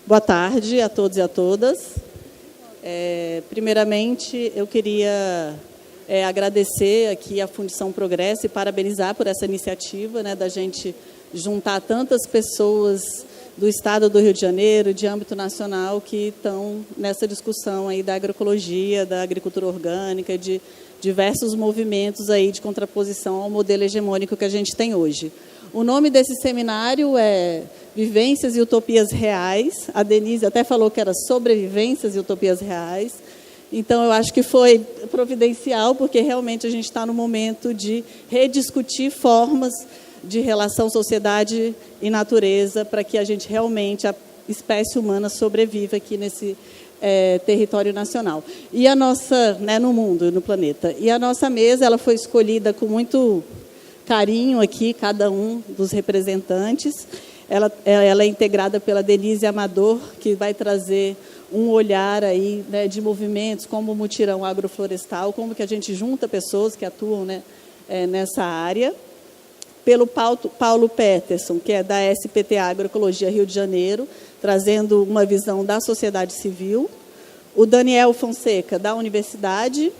Boa tarde a todos e a todas. Primeiramente, eu queria agradecer aqui a Fundição Progresso e parabenizar por essa iniciativa, né, da gente juntar tantas pessoas do Estado do Rio de Janeiro, de âmbito nacional, que estão nessa discussão aí da agroecologia, da agricultura orgânica, de diversos movimentos aí de contraposição ao modelo hegemônico que a gente tem hoje. O nome desse seminário é Vivências e Utopias Reais. A Denise até falou que era Sobrevivências e Utopias Reais. Então, eu acho que foi providencial, porque realmente a gente está no momento de rediscutir formas de relação sociedade e natureza para que a gente realmente, a espécie humana, sobreviva aqui nesse território nacional. E a nossa, né, no mundo, no planeta. E a nossa mesa, ela foi escolhida com muito carinho aqui, cada um dos representantes. Ela é integrada pela Denise Amador, que vai trazer um olhar aí, né, de movimentos como o mutirão agroflorestal, como que a gente junta pessoas que atuam, né, nessa área. Pelo Paulo Peterson, que é da SPTA Agroecologia Rio de Janeiro, trazendo uma visão da sociedade civil. O Daniel Fonseca, da Universidade.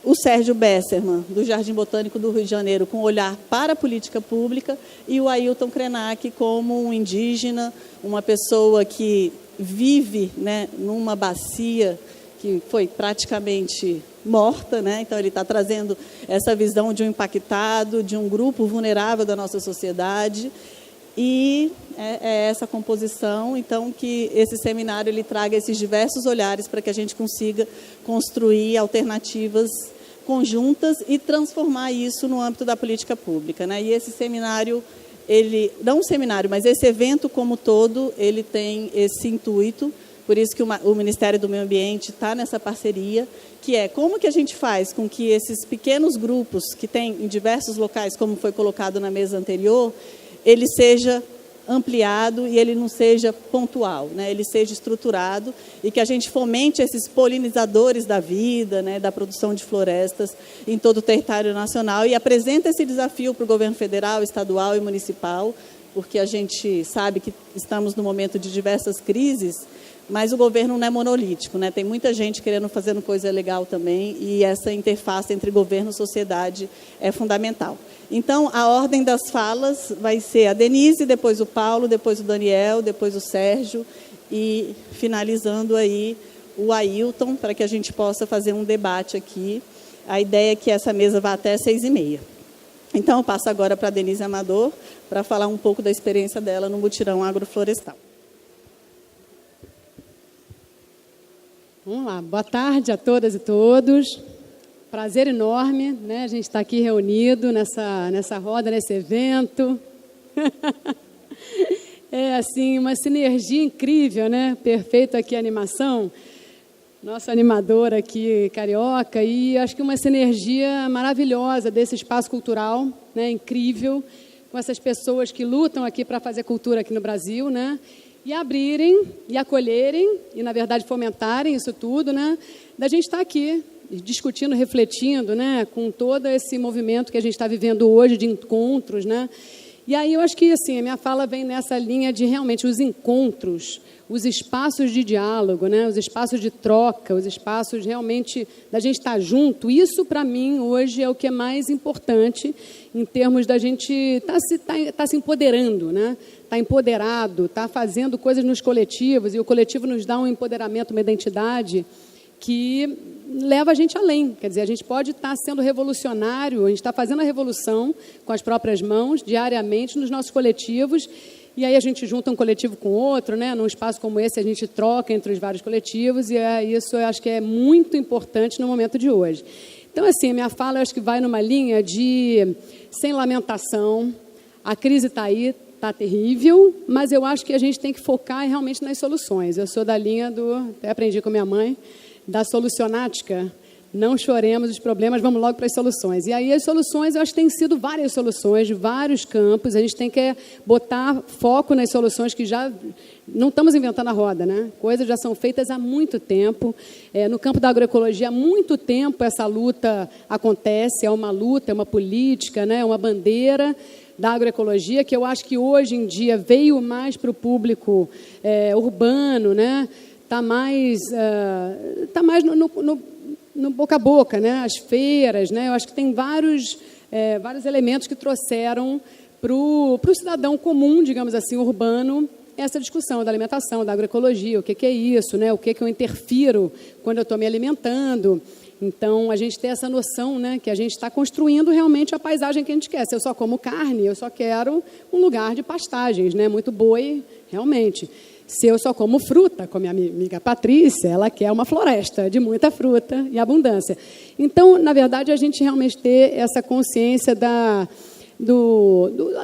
O Sérgio Besserman, do Jardim Botânico do Rio de Janeiro, com olhar para a política pública, e o Ailton Krenak, como um indígena, uma pessoa que vive, né, numa bacia que foi praticamente morta, né? Então, ele está trazendo essa visão de um impactado, de um grupo vulnerável da nossa sociedade, e é essa composição, então, que esse seminário ele traga esses diversos olhares para que a gente consiga construir alternativas conjuntas e transformar isso no âmbito da política pública, né? E esse seminário, não um seminário, mas esse evento como todo, ele tem esse intuito, por isso que o Ministério do Meio Ambiente está nessa parceria, que é como que a gente faz com que esses pequenos grupos que tem em diversos locais, como foi colocado na mesa anterior, ele seja ampliado e ele não seja pontual, né? Ele seja estruturado e que a gente fomente esses polinizadores da vida, né, da produção de florestas em todo o território nacional e apresenta esse desafio para o governo federal, estadual e municipal, porque a gente sabe que estamos no momento de diversas crises, mas o governo não é monolítico, né? Tem muita gente querendo fazer coisa legal também, e essa interface entre governo e sociedade é fundamental. Então, a ordem das falas vai ser a Denise, depois o Paulo, depois o Daniel, depois o Sérgio, e finalizando aí o Ailton, para que a gente possa fazer um debate aqui. A ideia é que essa mesa vá até 6h30. Então, eu passo agora para a Denise Amador, para falar um pouco da experiência dela no mutirão agroflorestal. Vamos lá, boa tarde a todas e todos. Prazer enorme, né? A gente está aqui reunido nessa roda, nesse evento. É assim, uma sinergia incrível, né? Perfeito aqui a animação. Nosso animador aqui, carioca, e acho que uma sinergia maravilhosa desse espaço cultural, né? Incrível, com essas pessoas que lutam aqui para fazer cultura aqui no Brasil, né? E abrirem, e acolherem, e, na verdade, fomentarem isso tudo, né? Da gente estar aqui, discutindo, refletindo, né? Com todo esse movimento que a gente está vivendo hoje, de encontros, né? E aí eu acho que, assim, a minha fala vem nessa linha de, realmente, os encontros, os espaços de diálogo, né? Os espaços de troca, os espaços, realmente, da gente estar junto. Isso, para mim, hoje, é o que é mais importante em termos da gente estar se empoderando, né? Está empoderado, está fazendo coisas nos coletivos, e o coletivo nos dá um empoderamento, uma identidade que leva a gente além. Quer dizer, a gente pode estar sendo revolucionário, a gente está fazendo a revolução com as próprias mãos, diariamente, nos nossos coletivos, e aí a gente junta um coletivo com outro, né? Num espaço como esse, a gente troca entre os vários coletivos, e isso eu acho que é muito importante no momento de hoje. Então, assim, a minha fala, eu acho que vai numa linha de sem lamentação, a crise está aí, está terrível, mas eu acho que a gente tem que focar realmente nas soluções. Eu sou da linha até aprendi com minha mãe, da solucionática, Não choremos os problemas, vamos logo para as soluções. E aí as soluções, eu acho que tem sido várias soluções de vários campos. A gente tem que botar foco nas soluções que já... Não estamos inventando a roda, né? Coisas já são feitas há muito tempo. No campo da agroecologia, há muito tempo essa luta acontece. É uma luta, é uma política, né? É uma bandeira da agroecologia, que eu acho que hoje em dia veio mais para o público urbano, né? Está mais no boca a boca, né? As feiras, né? Eu acho que tem vários elementos que trouxeram para o cidadão comum, digamos assim, urbano, essa discussão da alimentação, da agroecologia, o que é isso, né? O que eu interfiro quando eu estou me alimentando. Então, a gente tem essa noção, né, que a gente está construindo realmente a paisagem que a gente quer. Se eu só como carne, eu só quero um lugar de pastagens, né? Muito boi, realmente. Se eu só como fruta, como a minha amiga Patrícia, ela quer uma floresta de muita fruta e abundância. Então, na verdade, a gente realmente ter essa consciência da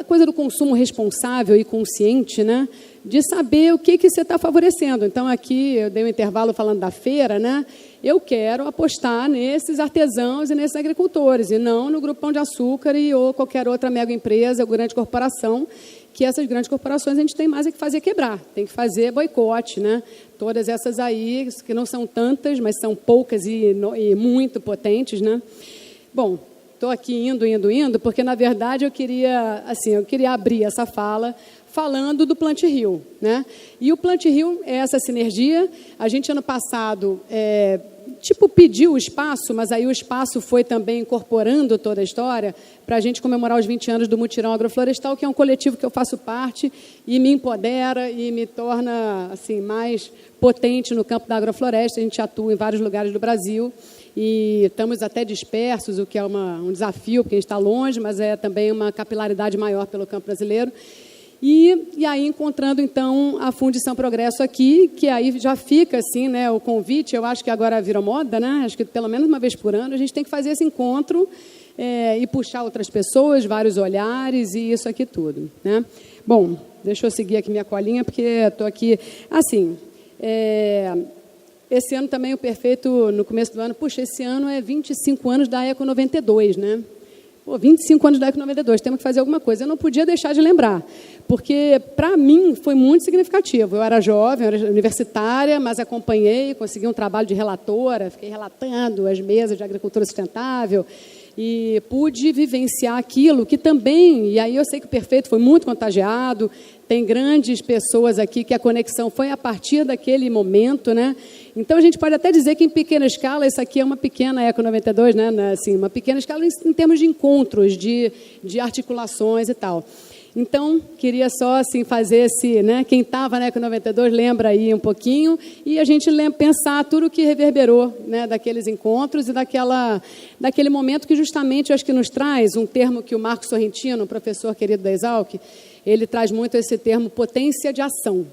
coisa do consumo responsável e consciente, né? De saber o que você está favorecendo. Então, aqui, eu dei um intervalo falando da feira, né? Eu quero apostar nesses artesãos e nesses agricultores, e não no Grupo Pão de Açúcar ou qualquer outra mega empresa ou grande corporação, que essas grandes corporações a gente tem mais é que fazer quebrar, tem que fazer boicote, né? Todas essas aí, que não são tantas, mas são poucas e muito potentes, né? Bom, estou aqui indo, porque, na verdade, eu queria abrir essa fala falando do Plant Rio, né? E o Plant Rio é essa sinergia. A gente, ano passado, pediu o espaço, mas aí o espaço foi também incorporando toda a história para a gente comemorar os 20 anos do Mutirão Agroflorestal, que é um coletivo que eu faço parte e me empodera e me torna assim, mais potente no campo da agrofloresta. A gente atua em vários lugares do Brasil e estamos até dispersos, o que é um desafio, porque a gente está longe, mas é também uma capilaridade maior pelo campo brasileiro. E aí, encontrando, então, a Fundição Progresso aqui, que aí já fica, assim, né, o convite, eu acho que agora virou moda, né? Acho que pelo menos uma vez por ano a gente tem que fazer esse encontro e puxar outras pessoas, vários olhares e isso aqui tudo, né? Bom, deixa eu seguir aqui minha colinha, porque estou aqui... Assim, esse ano também o Perfeito, no começo do ano, puxa, esse ano é 25 anos da Eco 92, né? 25 anos da Eco 92, temos que fazer alguma coisa. Eu não podia deixar de lembrar, porque, para mim, foi muito significativo. Eu era jovem, eu era universitária, mas acompanhei, consegui um trabalho de relatora, fiquei relatando as mesas de agricultura sustentável e pude vivenciar aquilo que também, e aí eu sei que o Perfeito foi muito contagiado, tem grandes pessoas aqui que a conexão foi a partir daquele momento, né? Então, a gente pode até dizer que, em pequena escala, isso aqui é uma pequena Eco 92, né? Assim, uma pequena escala em termos de encontros, de articulações e tal. Então, queria só assim, fazer esse... Né? Quem estava na Eco 92 lembra aí um pouquinho e a gente pensar tudo o que reverberou, né, daqueles encontros e daquele momento que justamente eu acho que nos traz um termo que o Marcos Sorrentino, um professor querido da Exalc, ele traz muito esse termo potência de ação.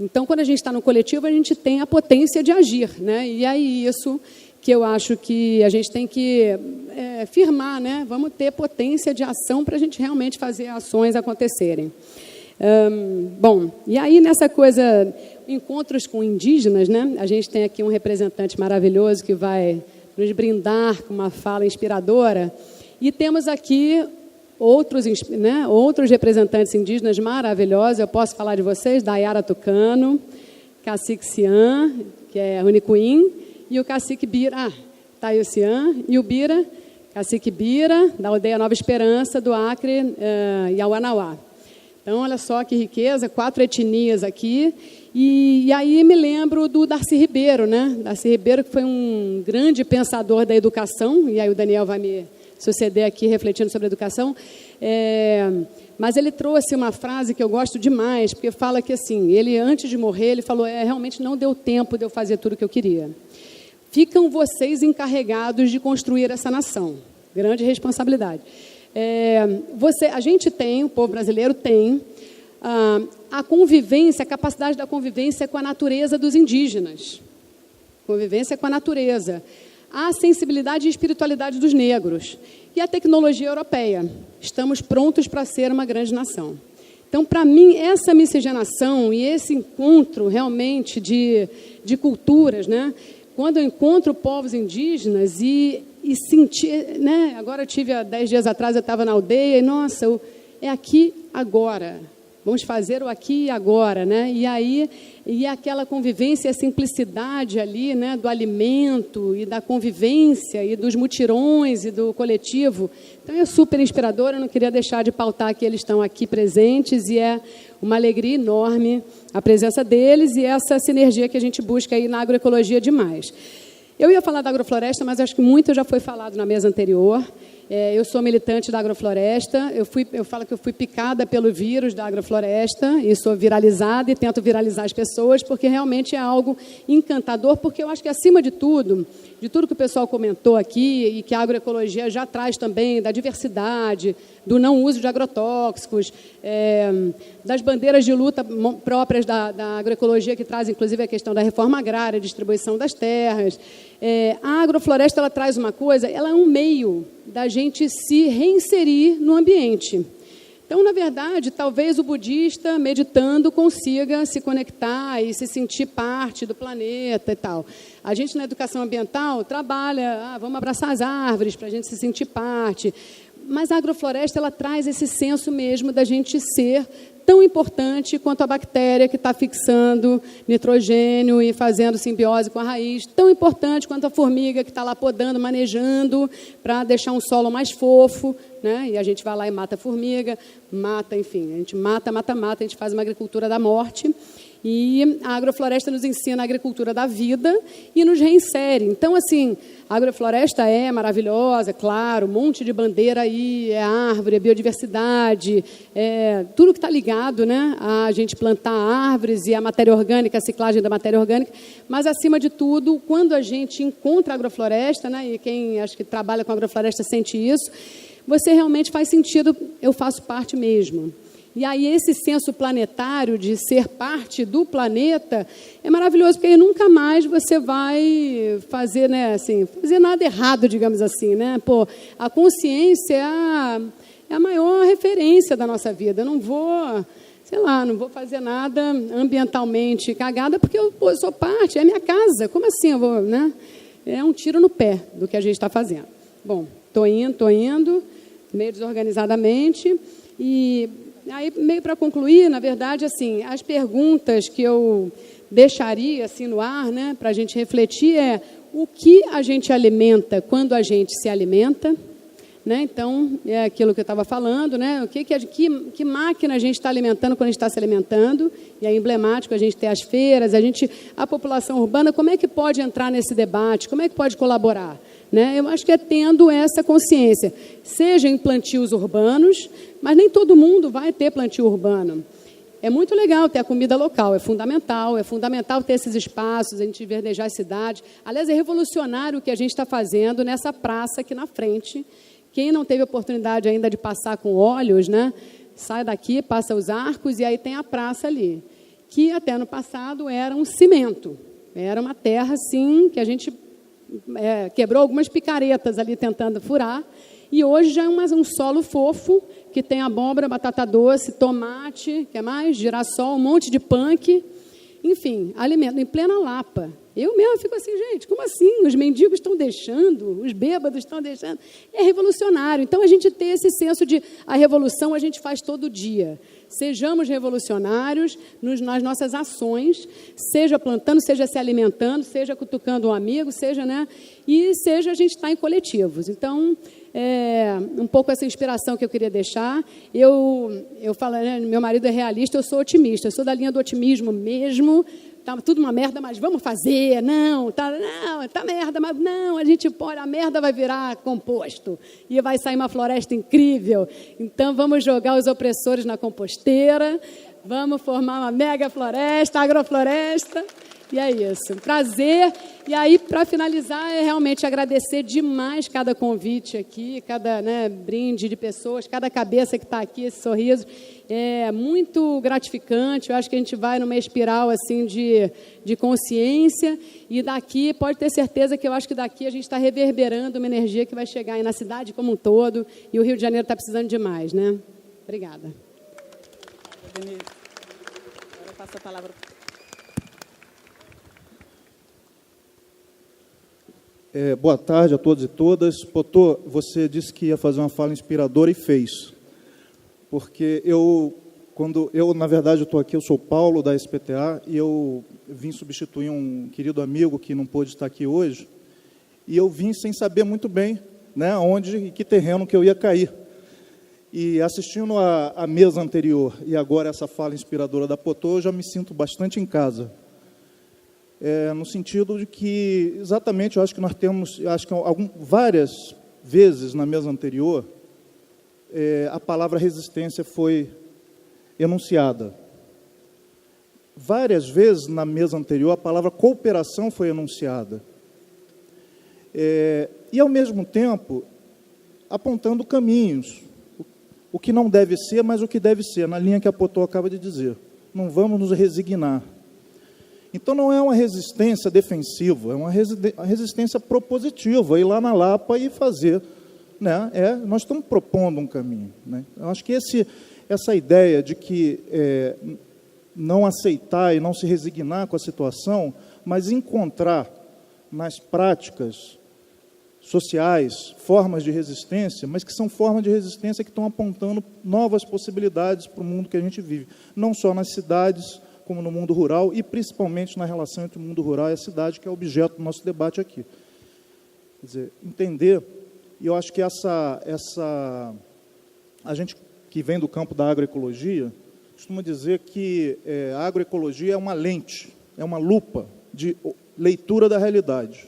Então, quando a gente está no coletivo, a gente tem a potência de agir, né? E aí isso que eu acho que a gente tem que firmar, né? Vamos ter potência de ação para a gente realmente fazer ações acontecerem. Bom, e aí nessa coisa, encontros com indígenas, né? A gente tem aqui um representante maravilhoso que vai nos brindar com uma fala inspiradora e temos aqui outros representantes indígenas maravilhosos. Eu posso falar de vocês, Dayara Tucano, Cacique Cian, que é Runicuim, e o Cacique Bira, Taio Cian, e o Bira, Cacique Bira, da aldeia Nova Esperança, do Acre, Iauanauá. Então, olha só que riqueza, 4 etnias aqui. E aí me lembro do Darcy Ribeiro, né? Darcy Ribeiro, que foi um grande pensador da educação, e aí o Daniel vai me suceder aqui refletindo sobre a educação, mas ele trouxe uma frase que eu gosto demais, porque fala que, assim, ele, antes de morrer, ele falou, realmente não deu tempo de eu fazer tudo o que eu queria. Ficam vocês encarregados de construir essa nação. Grande responsabilidade. A gente tem, o povo brasileiro tem, a convivência, a capacidade da convivência com a natureza dos indígenas. Convivência com a natureza. A sensibilidade e espiritualidade dos negros e a tecnologia europeia. Estamos prontos para ser uma grande nação. Então, para mim, essa miscigenação e esse encontro realmente de culturas, né, quando eu encontro povos indígenas e sentir, né? Agora eu tive, há 10 dias atrás, eu estava na aldeia e, nossa, é aqui agora. Vamos fazer o aqui e agora, né? E aí, aquela convivência e a simplicidade ali, né? Do alimento e da convivência e dos mutirões e do coletivo. Então, é super inspirador, eu não queria deixar de pautar que eles estão aqui presentes e é uma alegria enorme a presença deles e essa sinergia que a gente busca aí na agroecologia demais. Eu ia falar da agrofloresta, mas acho que muito já foi falado na mesa anterior. Eu sou militante da agrofloresta, eu falo que eu fui picada pelo vírus da agrofloresta e sou viralizada e tento viralizar as pessoas, porque realmente é algo encantador, porque eu acho que, acima de tudo que o pessoal comentou aqui e que a agroecologia já traz também, da diversidade, do não uso de agrotóxicos, das bandeiras de luta próprias da agroecologia, que traz, inclusive, a questão da reforma agrária, distribuição das terras. A agrofloresta, ela traz uma coisa, ela é um meio da gente se reinserir no ambiente. Então, na verdade, talvez o budista, meditando, consiga se conectar e se sentir parte do planeta e tal. A gente, na educação ambiental, trabalha, vamos abraçar as árvores para a gente se sentir parte. Mas a agrofloresta, ela traz esse senso mesmo da gente ser tão importante quanto a bactéria que está fixando nitrogênio e fazendo simbiose com a raiz, tão importante quanto a formiga que está lá podando, manejando para deixar um solo mais fofo, né? E a gente vai lá e mata a formiga, enfim, a gente mata, a gente faz uma agricultura da morte. E a agrofloresta nos ensina a agricultura da vida e nos reinsere. Então, assim, a agrofloresta é maravilhosa, claro, um monte de bandeira aí, é árvore, é biodiversidade, é tudo que está ligado, né, a gente plantar árvores e a matéria orgânica, a ciclagem da matéria orgânica. Mas, acima de tudo, quando a gente encontra a agrofloresta, né, e quem acho que trabalha com a agrofloresta sente isso, você realmente faz sentido, eu faço parte mesmo. E aí esse senso planetário de ser parte do planeta é maravilhoso, porque aí nunca mais você vai fazer, né, assim, fazer nada errado, digamos assim, né? Pô, a consciência é a maior referência da nossa vida. Eu não vou, não vou fazer nada ambientalmente cagada, porque eu sou parte, é minha casa. Como assim eu vou, né? É um tiro no pé do que a gente está fazendo. Bom, tô indo, meio desorganizadamente e... Aí, meio para concluir, na verdade, assim, as perguntas que eu deixaria assim, no ar, né, para a gente refletir o que a gente alimenta quando a gente se alimenta, né? Então, é aquilo que eu estava falando, né? Que máquina a gente está alimentando quando a gente está se alimentando, e é emblemático a gente ter as feiras, a população urbana, como é que pode entrar nesse debate, como é que pode colaborar? Né? Eu acho que é tendo essa consciência, seja em plantios urbanos, mas nem todo mundo vai ter plantio urbano. É muito legal ter a comida local, é fundamental ter esses espaços, a gente verdejar as cidades. Aliás, é revolucionário o que a gente está fazendo nessa praça aqui na frente. Quem não teve oportunidade ainda de passar com olhos, né, sai daqui, passa os arcos e aí tem a praça ali, que até no passado era um cimento, era uma terra assim que a gente... quebrou algumas picaretas ali tentando furar, e hoje já é um solo fofo, que tem abóbora, batata doce, tomate, que mais? Girassol, um monte de punk, enfim, alimento em plena Lapa. Eu mesmo fico assim, gente, como assim? Os mendigos estão deixando, os bêbados estão deixando. É revolucionário. Então, a gente tem esse senso de a revolução a gente faz todo dia. Sejamos revolucionários nas nossas ações, seja plantando, seja se alimentando, seja cutucando um amigo, seja, né? E seja a gente estar em coletivos. Então, um pouco essa inspiração que eu queria deixar. Eu falo, né, meu marido é realista, eu sou otimista, eu sou da linha do otimismo mesmo. Tá tudo uma merda, mas vamos fazer, tá merda, mas não, a gente pode, a merda vai virar composto e vai sair uma floresta incrível. Então, vamos jogar os opressores na composteira, vamos formar uma mega floresta, agrofloresta, e é isso. Prazer. E aí, para finalizar, é realmente agradecer demais cada convite aqui, cada, né, brinde de pessoas, cada cabeça que está aqui, esse sorriso. É muito gratificante. Eu acho que a gente vai numa espiral assim, de consciência, e daqui, pode ter certeza que eu acho que daqui a gente está reverberando uma energia que vai chegar aí na cidade como um todo, e o Rio de Janeiro está precisando demais, né? Obrigada. Agora eu passo a palavra. Boa tarde a todos e todas. Potô, você disse que ia fazer uma fala inspiradora e fez. Porque na verdade, eu estou aqui, eu sou o Paulo, da SPTA, e eu vim substituir um querido amigo que não pôde estar aqui hoje, e eu vim sem saber muito bem, né, onde e que terreno que eu ia cair. E assistindo a mesa anterior e agora essa fala inspiradora da Potô, eu já me sinto bastante em casa. No sentido de que, exatamente, eu acho que nós temos, várias vezes na mesa anterior, a palavra resistência foi enunciada. Várias vezes na mesa anterior, a palavra cooperação foi enunciada. E, ao mesmo tempo, apontando caminhos, o que não deve ser, mas o que deve ser, na linha que a Potô acaba de dizer. Não vamos nos resignar. Então, não é uma resistência defensiva, é uma resistência propositiva, ir lá na Lapa e fazer. Né? Nós estamos propondo um caminho. Né? Eu acho que essa ideia de que não aceitar e não se resignar com a situação, mas encontrar nas práticas sociais formas de resistência, mas que são formas de resistência que estão apontando novas possibilidades para o mundo que a gente vive, não só nas cidades, como no mundo rural, e principalmente na relação entre o mundo rural e a cidade, que é objeto do nosso debate aqui. Quer dizer, entender, e eu acho que a gente que vem do campo da agroecologia, costuma dizer que a agroecologia é uma lente, é uma lupa de leitura da realidade.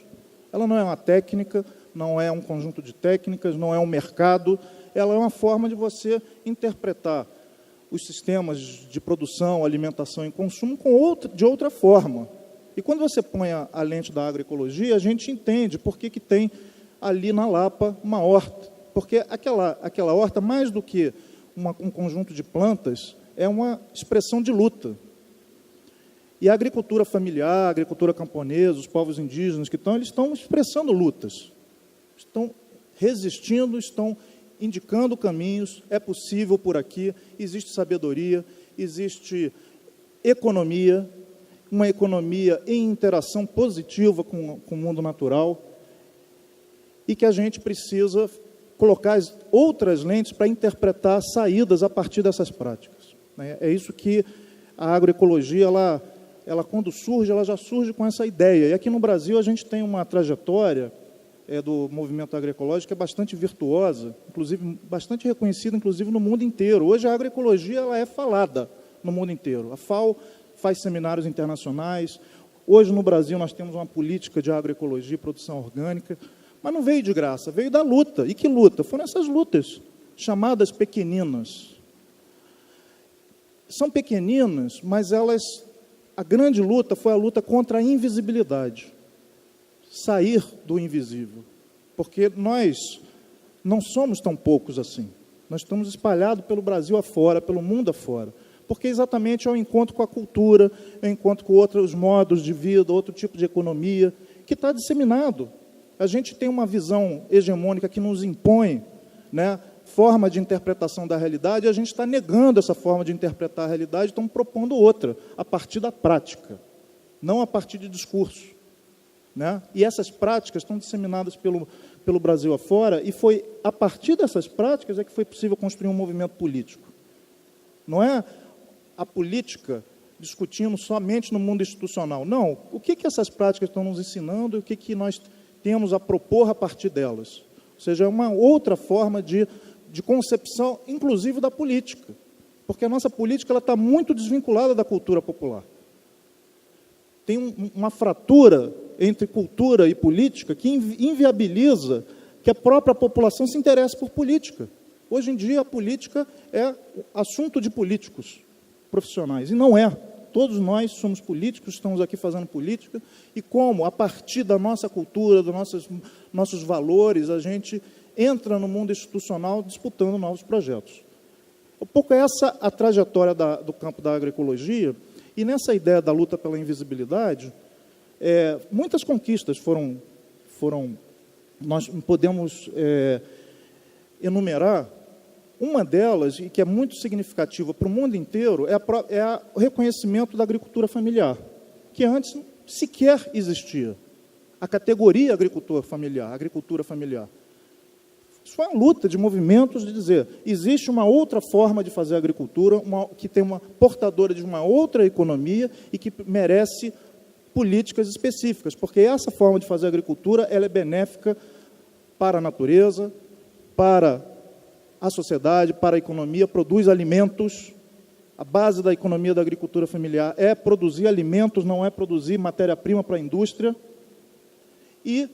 Ela não é uma técnica, não é um conjunto de técnicas, não é um mercado, ela é uma forma de você interpretar os sistemas de produção, alimentação e consumo de outra forma. E quando você põe a lente da agroecologia, a gente entende por que tem ali na Lapa uma horta. Porque aquela horta, mais do que um conjunto de plantas, é uma expressão de luta. E a agricultura familiar, a agricultura camponesa, os povos indígenas eles estão expressando lutas. Estão resistindo, estão indicando caminhos, é possível por aqui, existe sabedoria, existe economia, uma economia em interação positiva com o mundo natural, e que a gente precisa colocar outras lentes para interpretar saídas a partir dessas práticas. É isso que a agroecologia, ela quando surge, ela já surge com essa ideia. E aqui no Brasil a gente tem uma trajetória do movimento agroecológico que é bastante virtuosa, inclusive bastante reconhecida, inclusive no mundo inteiro. Hoje a agroecologia ela é falada no mundo inteiro. A FAO faz seminários internacionais. Hoje no Brasil nós temos uma política de agroecologia e produção orgânica, mas não veio de graça, veio da luta. E que luta? Foram essas lutas chamadas pequeninas. São pequeninas, mas a grande luta foi a luta contra a invisibilidade. Sair do invisível, porque nós não somos tão poucos assim. Nós estamos espalhados pelo Brasil afora, pelo mundo afora, porque exatamente é o encontro com a cultura, é o encontro com outros modos de vida, outro tipo de economia, que está disseminado. A gente tem uma visão hegemônica que nos impõe, né, forma de interpretação da realidade, e a gente está negando essa forma de interpretar a realidade, estamos propondo outra, a partir da prática, não a partir de discurso. Né? E essas práticas estão disseminadas pelo Brasil afora, e foi a partir dessas práticas que foi possível construir um movimento político. Não é a política discutindo somente no mundo institucional. Não, o que essas práticas estão nos ensinando e o que nós temos a propor a partir delas. Ou seja, é uma outra forma de concepção, inclusive da política, porque a nossa política está muito desvinculada da cultura popular. Tem uma fratura entre cultura e política que inviabiliza que a própria população se interesse por política. Hoje em dia, a política é assunto de políticos profissionais, e não é. Todos nós somos políticos, estamos aqui fazendo política, e como, a partir da nossa cultura, dos nossos valores, a gente entra no mundo institucional disputando novos projetos. Um pouco essa a trajetória do campo da agroecologia, e nessa ideia da luta pela invisibilidade, muitas conquistas foram nós podemos enumerar. Uma delas, e que é muito significativa para o mundo inteiro, é o reconhecimento da agricultura familiar, que antes sequer existia. a categoria agricultura familiar. Isso foi uma luta de movimentos de dizer, existe uma outra forma de fazer agricultura, que tem uma portadora de uma outra economia e que merece políticas específicas, porque essa forma de fazer agricultura ela é benéfica para a natureza, para a sociedade, para a economia, produz alimentos. A base da economia da agricultura familiar é produzir alimentos, não é produzir matéria-prima para a indústria. E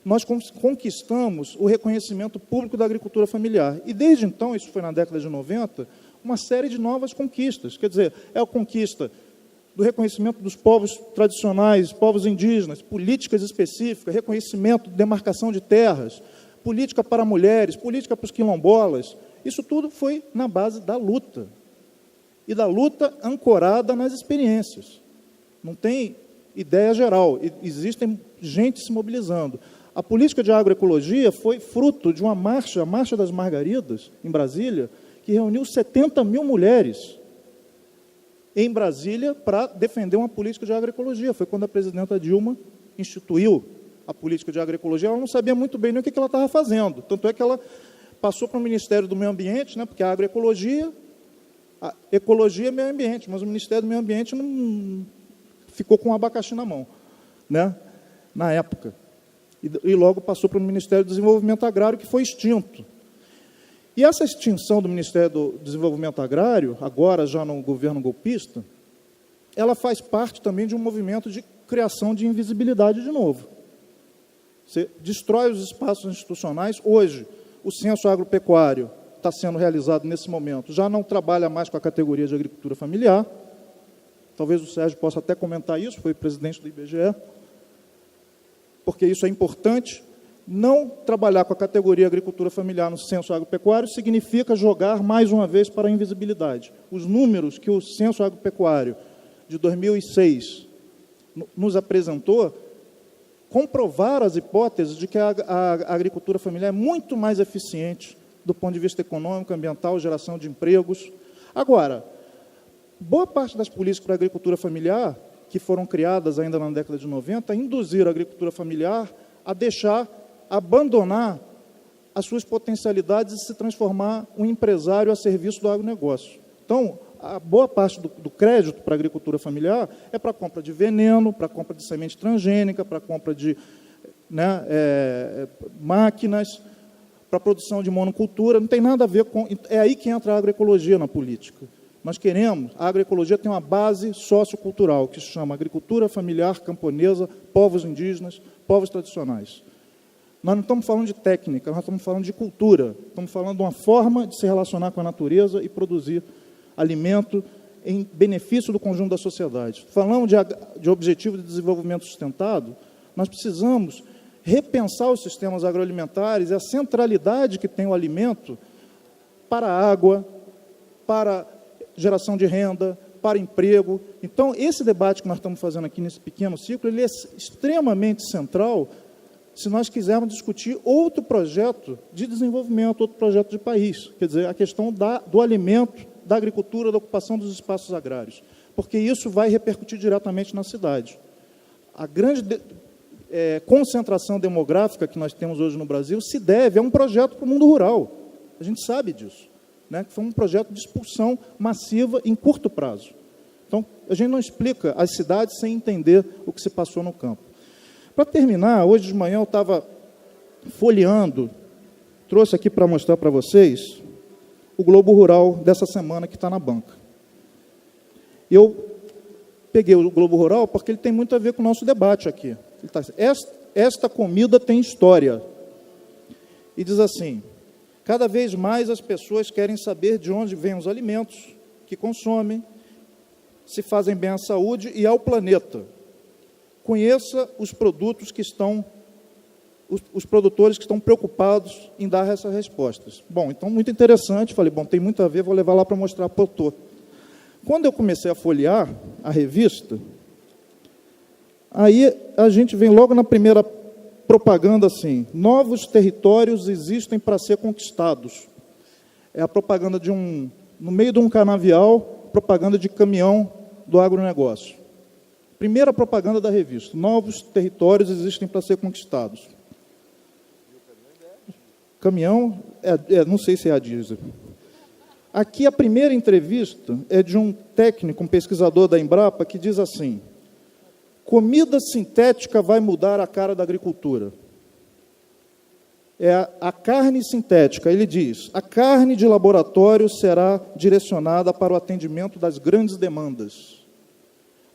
nós conquistamos o reconhecimento público da agricultura familiar. E desde então, isso foi na década de 90, uma série de novas conquistas. Quer dizer, é a conquista do reconhecimento dos povos tradicionais, povos indígenas, políticas específicas, reconhecimento, demarcação de terras, política para mulheres, política para os quilombolas. Isso tudo foi na base da luta. E da luta ancorada nas experiências. Não tem ideia geral, existem gente se mobilizando. A política de agroecologia foi fruto de uma marcha, a Marcha das Margaridas, em Brasília, que reuniu 70 mil mulheres em Brasília para defender uma política de agroecologia. Foi quando a presidenta Dilma instituiu a política de agroecologia. Ela não sabia muito bem nem o que ela estava fazendo. Tanto é que ela passou para o Ministério do Meio Ambiente, né, porque a agroecologia, a ecologia é meio ambiente, mas o Ministério do Meio Ambiente não ficou com o abacaxi na mão, né, na época. E logo passou para o Ministério do Desenvolvimento Agrário, que foi extinto. E essa extinção do Ministério do Desenvolvimento Agrário, agora já no governo golpista, ela faz parte também de um movimento de criação de invisibilidade de novo. Você destrói os espaços institucionais. Hoje, o censo agropecuário está sendo realizado nesse momento, já não trabalha mais com a categoria de agricultura familiar. Talvez o Sérgio possa até comentar isso, foi presidente do IBGE, porque isso é importante. Não trabalhar com a categoria agricultura familiar no censo agropecuário significa jogar mais uma vez para a invisibilidade. Os números que o censo agropecuário de 2006 nos apresentou comprovaram as hipóteses de que a agricultura familiar é muito mais eficiente do ponto de vista econômico, ambiental, geração de empregos. Agora, boa parte das políticas para a agricultura familiar, que foram criadas ainda na década de 90, induziram a agricultura familiar a abandonar as suas potencialidades e se transformar um empresário a serviço do agronegócio. Então, a boa parte do crédito para a agricultura familiar é para a compra de veneno, para a compra de semente transgênica, para a compra de máquinas, para a produção de monocultura. Não tem nada a ver com... É aí que entra a agroecologia na política. Nós queremos... A agroecologia tem uma base sociocultural, que se chama agricultura familiar camponesa, povos indígenas, povos tradicionais. Nós não estamos falando de técnica, nós estamos falando de cultura. Estamos falando de uma forma de se relacionar com a natureza e produzir alimento em benefício do conjunto da sociedade. Falamos de objetivo de desenvolvimento sustentado, nós precisamos repensar os sistemas agroalimentares e a centralidade que tem o alimento para a água, para geração de renda, para emprego. Então, esse debate que nós estamos fazendo aqui nesse pequeno ciclo, ele é extremamente central se nós quisermos discutir outro projeto de desenvolvimento, outro projeto de país. Quer dizer, a questão do alimento, da agricultura, da ocupação dos espaços agrários, porque isso vai repercutir diretamente na cidade. A grande concentração demográfica que nós temos hoje no Brasil se deve a um projeto para o mundo rural. A gente sabe disso, né? Que foi um projeto de expulsão massiva em curto prazo. Então, a gente não explica as cidades sem entender o que se passou no campo. Para terminar, hoje de manhã eu estava folheando, trouxe aqui para mostrar para vocês o Globo Rural dessa semana que está na banca. Eu peguei o Globo Rural porque ele tem muito a ver com o nosso debate aqui. Ele tá, esta comida tem história. E diz assim: cada vez mais as pessoas querem saber de onde vêm os alimentos que consomem, se fazem bem à saúde e ao planeta. Conheça os produtos que estão... os produtores que estão preocupados em dar essas respostas. Bom, então, muito interessante. Falei, bom, tem muito a ver, vou levar lá para mostrar para o autor. Quando eu comecei a folhear a revista, aí a gente vem logo na primeira propaganda assim: novos territórios existem para ser conquistados. É a propaganda no meio de um canavial, propaganda de caminhão do agronegócio. Primeira propaganda da revista: novos territórios existem para ser conquistados. Caminhão, não sei se é a diesel. Aqui a primeira entrevista é de um técnico, um pesquisador da Embrapa, que diz assim: comida sintética vai mudar a cara da agricultura. É a carne sintética. Ele diz: a carne de laboratório será direcionada para o atendimento das grandes demandas.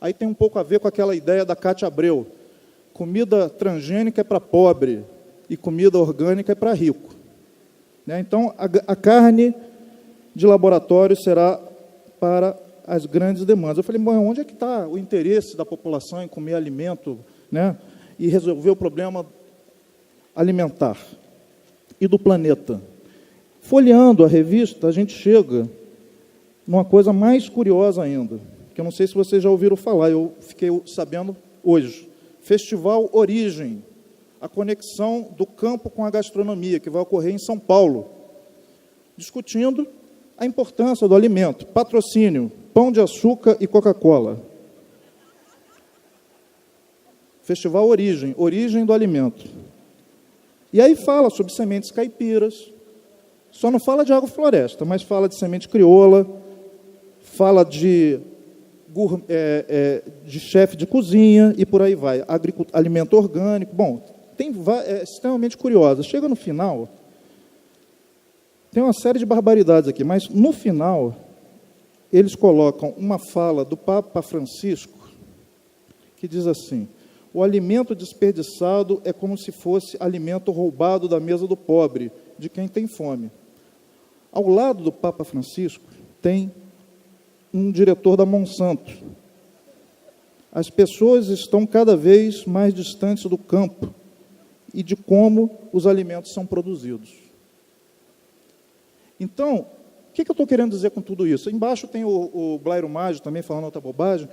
Aí tem um pouco a ver com aquela ideia da Cátia Abreu: comida transgênica é para pobre e comida orgânica é para rico. Então, a carne de laboratório será para as grandes demandas. Eu falei, bom, onde é que está o interesse da população em comer alimento, né, e resolver o problema alimentar e do planeta? Folheando a revista, a gente chega numa coisa mais curiosa ainda, que eu não sei se vocês já ouviram falar, eu fiquei sabendo hoje. Festival Origem, a conexão do campo com a gastronomia, que vai ocorrer em São Paulo, discutindo a importância do alimento. Patrocínio: Pão de Açúcar e Coca-Cola. Festival Origem, origem do alimento. E aí fala sobre sementes caipiras, só não fala de agrofloresta, mas fala de semente crioula, fala de chefe de cozinha e por aí vai. Alimento orgânico. Bom, é extremamente curiosa. Chega no final, tem uma série de barbaridades aqui, mas no final eles colocam uma fala do Papa Francisco que diz assim: o alimento desperdiçado é como se fosse alimento roubado da mesa do pobre, de quem tem fome. Ao lado do Papa Francisco tem um diretor da Monsanto. As pessoas estão cada vez mais distantes do campo e de como os alimentos são produzidos. Então, o que eu estou querendo dizer com tudo isso? Embaixo tem o Blairo Maggi também falando outra bobagem,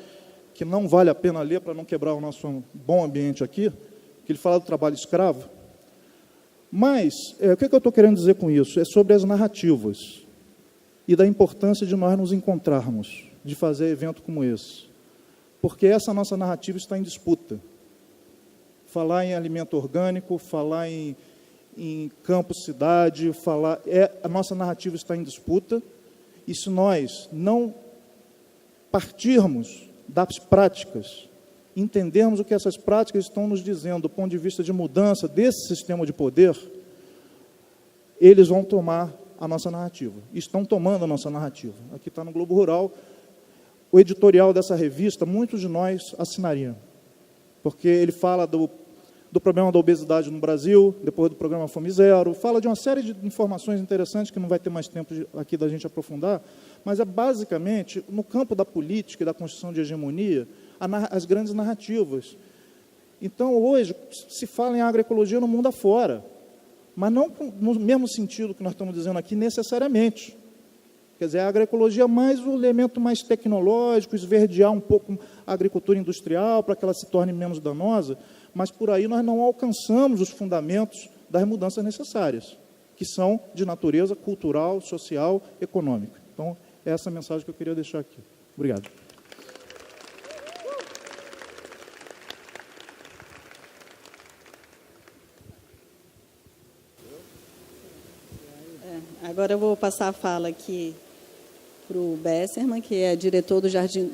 que não vale a pena ler para não quebrar o nosso bom ambiente aqui, que ele fala do trabalho escravo. Mas, o que eu estou querendo dizer com isso? É sobre as narrativas e da importância de nós nos encontrarmos, de fazer evento como esse. Porque essa nossa narrativa está em disputa. Falar em alimento orgânico, falar em campo-cidade, a nossa narrativa está em disputa, e se nós não partirmos das práticas, entendermos o que essas práticas estão nos dizendo do ponto de vista de mudança desse sistema de poder, eles vão tomar a nossa narrativa. Estão tomando a nossa narrativa. Aqui está no Globo Rural, o editorial dessa revista, muitos de nós assinariam, porque ele fala do problema da obesidade no Brasil, depois do programa Fome Zero, fala de uma série de informações interessantes que não vai ter mais tempo aqui da gente aprofundar, mas é basicamente, no campo da política e da construção de hegemonia, as grandes narrativas. Então, hoje, se fala em agroecologia no mundo afora, mas não no mesmo sentido que nós estamos dizendo aqui, necessariamente. Quer dizer, a agroecologia é mais um elemento mais tecnológico, esverdear um pouco a agricultura industrial para que ela se torne menos danosa, mas por aí nós não alcançamos os fundamentos das mudanças necessárias, que são de natureza cultural, social, econômica. Então, é essa a mensagem que eu queria deixar aqui. Obrigado. Agora eu vou passar a fala aqui para o Besserman, que é diretor do Jardim...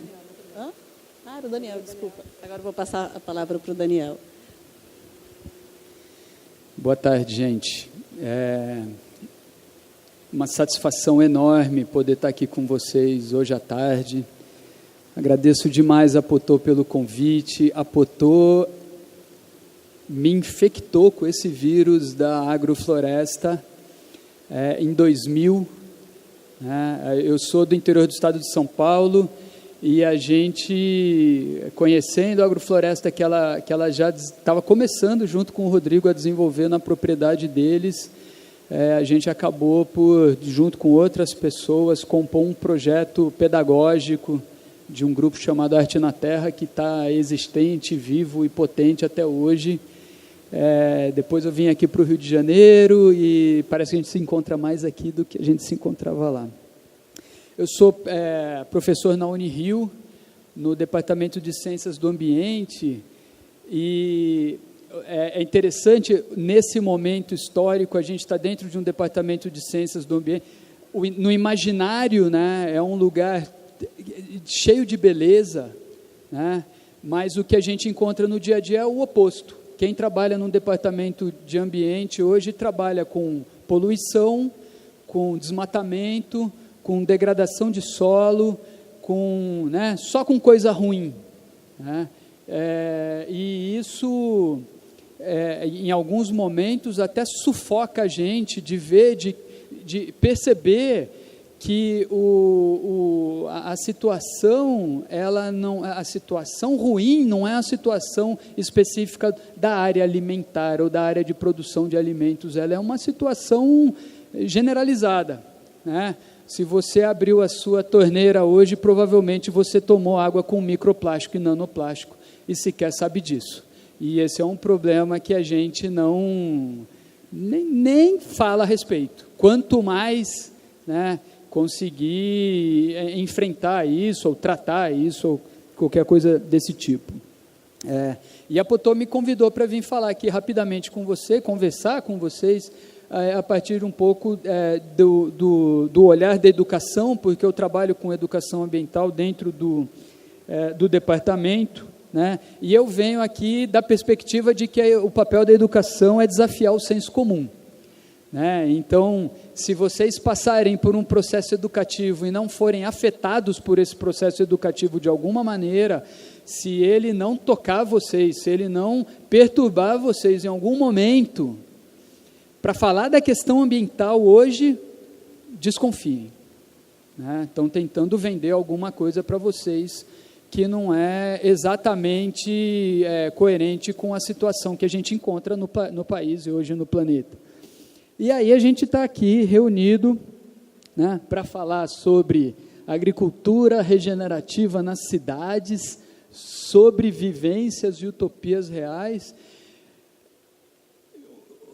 era o Daniel, desculpa. Agora eu vou passar a palavra para o Daniel. Boa tarde, gente. É uma satisfação enorme poder estar aqui com vocês hoje à tarde. Agradeço demais a Potô pelo convite. A Potô me infectou com esse vírus da agrofloresta em 2000. Eu sou do interior do estado de São Paulo e a gente, conhecendo a agrofloresta que ela já estava começando junto com o Rodrigo a desenvolver na propriedade deles, a gente acabou por, junto com outras pessoas, compor um projeto pedagógico de um grupo chamado Arte na Terra, que está existente, vivo e potente até hoje. Depois eu vim aqui para o Rio de Janeiro e parece que a gente se encontra mais aqui do que a gente se encontrava lá. Eu sou professor na Unirio, no Departamento de Ciências do Ambiente, e é interessante, nesse momento histórico, a gente está dentro de um Departamento de Ciências do Ambiente, no imaginário, né, é um lugar cheio de beleza, né, mas o que a gente encontra no dia a dia é o oposto. Quem trabalha num departamento de ambiente hoje trabalha com poluição, com desmatamento, com degradação de solo, né, só com coisa ruim, né? E isso, em alguns momentos, até sufoca a gente de ver, de perceber que a situação, a situação ruim não é a situação específica da área alimentar ou da área de produção de alimentos, ela é uma situação generalizada, né? Se você abriu a sua torneira hoje, provavelmente você tomou água com microplástico e nanoplástico e sequer sabe disso. E esse é um problema que a gente nem fala a respeito. Quanto mais, né, conseguir enfrentar isso, ou tratar isso, ou qualquer coisa desse tipo. E a Potô me convidou para vir falar aqui rapidamente com você, conversar com vocês, a partir um pouco do olhar da educação, porque eu trabalho com educação ambiental dentro do departamento, né? E eu venho aqui da perspectiva de que o papel da educação é desafiar o senso comum, né? Então, se vocês passarem por um processo educativo e não forem afetados por esse processo educativo de alguma maneira, se ele não tocar vocês, se ele não perturbar vocês em algum momento, para falar da questão ambiental hoje, desconfiem, né? Estão tentando vender alguma coisa para vocês que não é exatamente coerente com a situação que a gente encontra no país e hoje no planeta. E aí a gente está aqui reunido, né, para falar sobre agricultura regenerativa nas cidades, sobre vivências e utopias reais.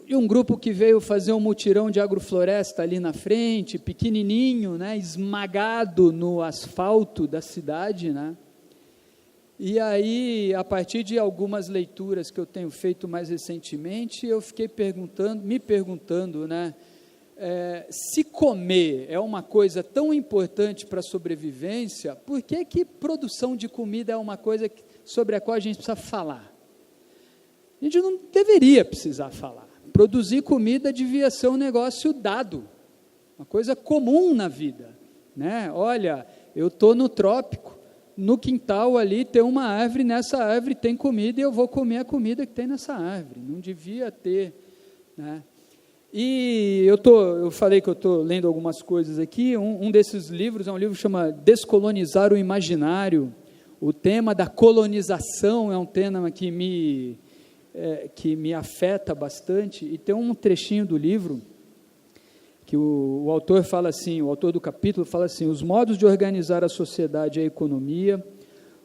E um grupo que veio fazer um mutirão de agrofloresta ali na frente, pequenininho, né, esmagado no asfalto da cidade, né? E aí, a partir de algumas leituras que eu tenho feito mais recentemente, eu fiquei me perguntando, né, se comer é uma coisa tão importante para a sobrevivência, por que produção de comida é uma coisa sobre a qual a gente precisa falar? A gente não deveria precisar falar. Produzir comida devia ser um negócio dado, uma coisa comum na vida, né? Olha, eu estou no trópico, no quintal ali tem uma árvore, nessa árvore tem comida e eu vou comer a comida que tem nessa árvore, não devia ter, né? E eu falei que eu estou lendo algumas coisas aqui, um desses livros é um livro que chama Descolonizar o Imaginário. O tema da colonização é um tema que me afeta bastante, e tem um trechinho do livro que o autor fala assim, o autor do capítulo fala assim: os modos de organizar a sociedade e a economia,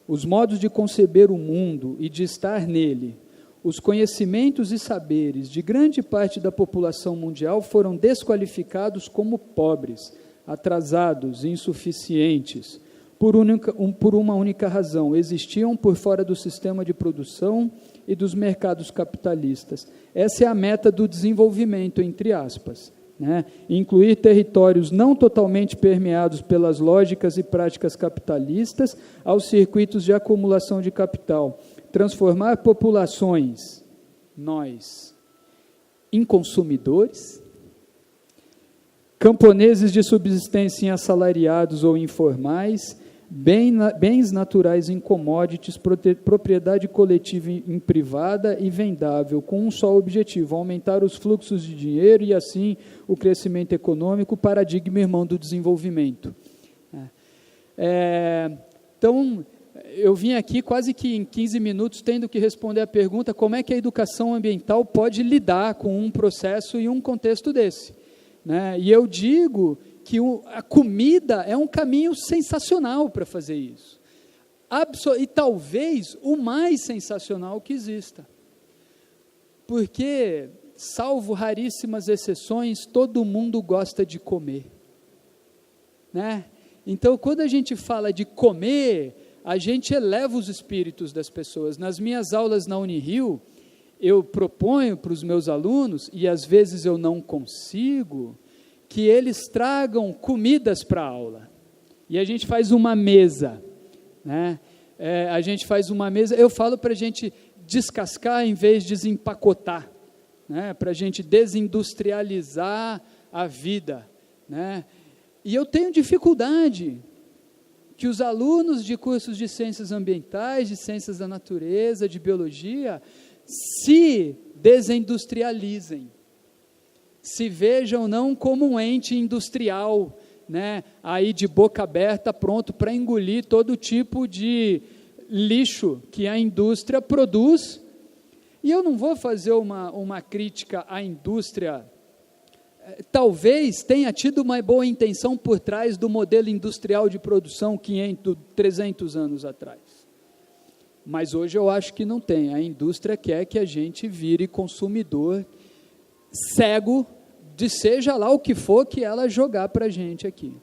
os modos de conceber o mundo e de estar nele, os conhecimentos e saberes de grande parte da população mundial foram desqualificados como pobres, atrasados, insuficientes, por uma única razão: existiam por fora do sistema de produção e dos mercados capitalistas. Essa é a meta do desenvolvimento, entre aspas, né? Incluir territórios não totalmente permeados pelas lógicas e práticas capitalistas aos circuitos de acumulação de capital, transformar populações, nós, em consumidores, camponeses de subsistência em assalariados ou informais, bens naturais em commodities, propriedade coletiva em privada e vendável, com um só objetivo: aumentar os fluxos de dinheiro e, assim, o crescimento econômico, paradigma irmão do desenvolvimento. Então, eu vim aqui quase que em 15 minutos tendo que responder a pergunta: como é que a educação ambiental pode lidar com um processo e um contexto desse, né? E eu digo que a comida é um caminho sensacional para fazer isso, e talvez o mais sensacional que exista, porque, salvo raríssimas exceções, todo mundo gosta de comer, né? Então, quando a gente fala de comer, a gente eleva os espíritos das pessoas. Nas minhas aulas na Unirio, eu proponho para os meus alunos, e às vezes eu não consigo, que eles tragam comidas para a aula. E a gente faz uma mesa, né? A gente faz uma mesa, eu falo para a gente descascar em vez de desempacotar, né? Para a gente desindustrializar a vida, né? E eu tenho dificuldade que os alunos de cursos de ciências ambientais, de ciências da natureza, de biologia, se desindustrializem, se vejam não como um ente industrial, né, aí de boca aberta, pronto para engolir todo tipo de lixo que a indústria produz. E eu não vou fazer uma crítica à indústria. Talvez tenha tido uma boa intenção por trás do modelo industrial de produção 300 anos atrás. Mas hoje eu acho que não tem. A indústria quer que a gente vire consumidor cego de seja lá o que for que ela jogar para a gente aqui,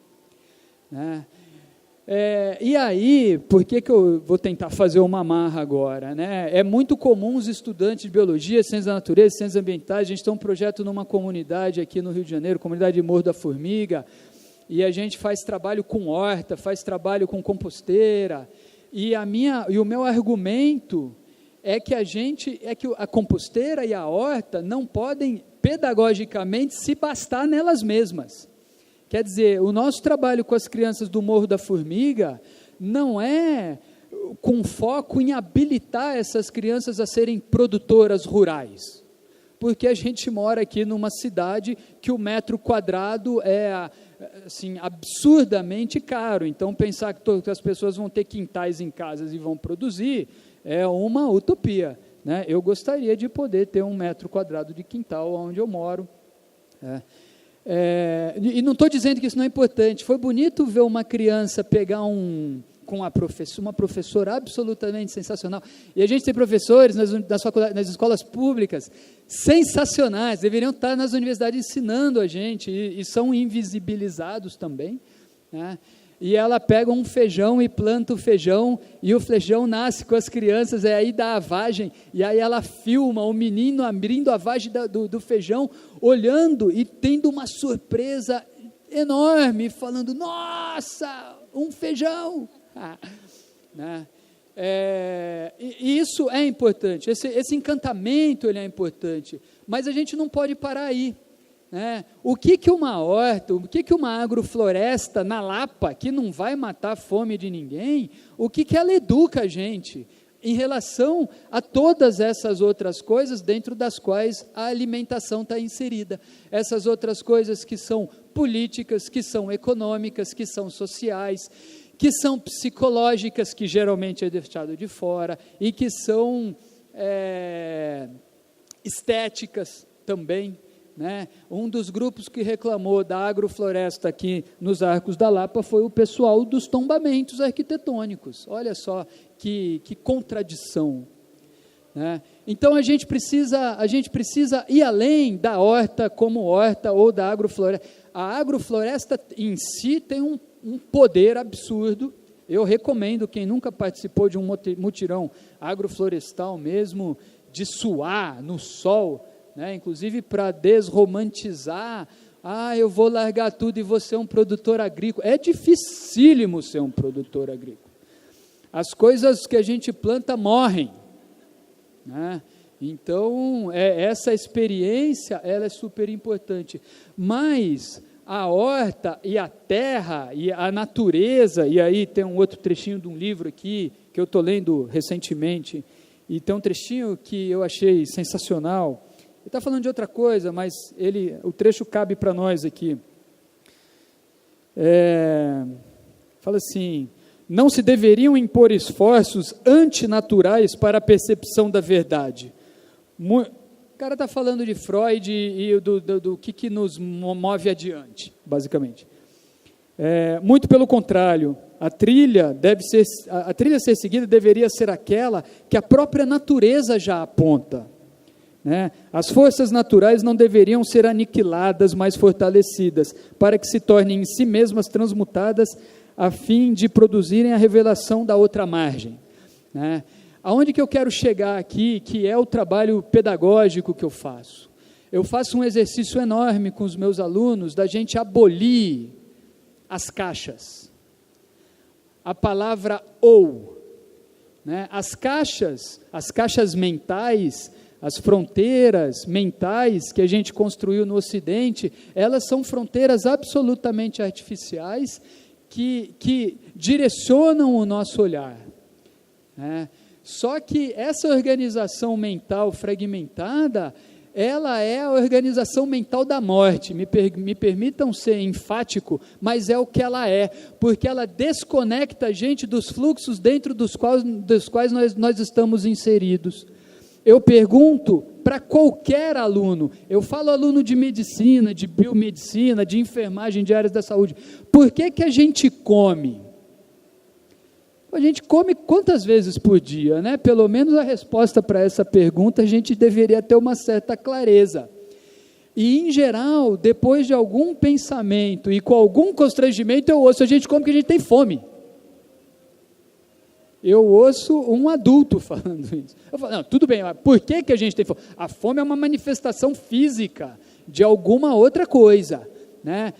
né? E aí, por que eu vou tentar fazer uma amarra agora, né? É muito comum os estudantes de biologia, ciências da natureza, ciências ambientais, a gente tem um projeto numa comunidade aqui no Rio de Janeiro, comunidade de Morro da Formiga, e a gente faz trabalho com horta, faz trabalho com composteira, e o meu argumento é que a composteira e a horta não podem pedagogicamente se bastar nelas mesmas. Quer dizer, o nosso trabalho com as crianças do Morro da Formiga não é com foco em habilitar essas crianças a serem produtoras rurais, porque a gente mora aqui numa cidade que o metro quadrado é assim, absurdamente caro, então pensar que as pessoas vão ter quintais em casas e vão produzir é uma utopia, né? Eu gostaria de poder ter 1 metro quadrado de quintal onde eu moro, e não estou dizendo que isso não é importante. Foi bonito ver uma criança pegar com uma professora absolutamente sensacional, e a gente tem professores nas faculdades, nas escolas públicas sensacionais, deveriam estar nas universidades ensinando a gente, e são invisibilizados também, né? E ela pega um feijão e planta o feijão, e o feijão nasce com as crianças, aí dá a vagem, e aí ela filma o menino abrindo a vagem do feijão, olhando e tendo uma surpresa enorme, falando, nossa, um feijão! Né? E isso é importante, esse encantamento ele é importante, mas a gente não pode parar aí, né? O que uma horta, o que uma agrofloresta na Lapa, que não vai matar a fome de ninguém, o que ela educa a gente em relação a todas essas outras coisas dentro das quais a alimentação está inserida, essas outras coisas que são políticas, que são econômicas, que são sociais, que são psicológicas, que geralmente é deixado de fora, e que são estéticas também, né? Um dos grupos que reclamou da agrofloresta aqui nos Arcos da Lapa foi o pessoal dos tombamentos arquitetônicos. Olha só que contradição, né? Então a gente precisa ir além da horta como horta ou da agrofloresta. A agrofloresta em si tem um poder absurdo. Eu recomendo quem nunca participou de um mutirão agroflorestal mesmo, de suar no sol, né, inclusive para desromantizar, eu vou largar tudo e vou ser um produtor agrícola. É dificílimo ser um produtor agrícola. As coisas que a gente planta morrem, né? Então, essa experiência, ela é super importante. Mas a horta e a terra e a natureza, e aí tem um outro trechinho de um livro aqui, que eu estou lendo recentemente, e tem um trechinho que eu achei sensacional. Ele está falando de outra coisa, mas o trecho cabe para nós aqui. Fala assim, não se deveriam impor esforços antinaturais para a percepção da verdade. O cara está falando de Freud e do que nos move adiante, basicamente. Muito pelo contrário, a trilha a ser seguida deveria ser aquela que a própria natureza já aponta, né? As forças naturais não deveriam ser aniquiladas, mas fortalecidas, para que se tornem em si mesmas transmutadas a fim de produzirem a revelação da outra margem, né? Aonde que eu quero chegar aqui, que é o trabalho pedagógico que eu faço? Eu faço um exercício enorme com os meus alunos, da gente abolir as caixas. A palavra ou, né? As caixas mentais, as fronteiras mentais que a gente construiu no Ocidente, elas são fronteiras absolutamente artificiais que direcionam o nosso olhar, né? Só que essa organização mental fragmentada, ela é a organização mental da morte. Me permitam ser enfático, mas é o que ela é, porque ela desconecta a gente dos fluxos dentro dos quais nós estamos inseridos. Eu pergunto para qualquer aluno, eu falo aluno de medicina, de biomedicina, de enfermagem, de áreas da saúde, por que a gente come? A gente come quantas vezes por dia, né? Pelo menos a resposta para essa pergunta a gente deveria ter uma certa clareza. E, em geral, depois de algum pensamento e com algum constrangimento, eu ouço, a gente come porque a gente tem fome. Eu ouço um adulto falando isso. Eu falo, não, tudo bem, mas por que a gente tem fome? A fome é uma manifestação física de alguma outra coisa, né?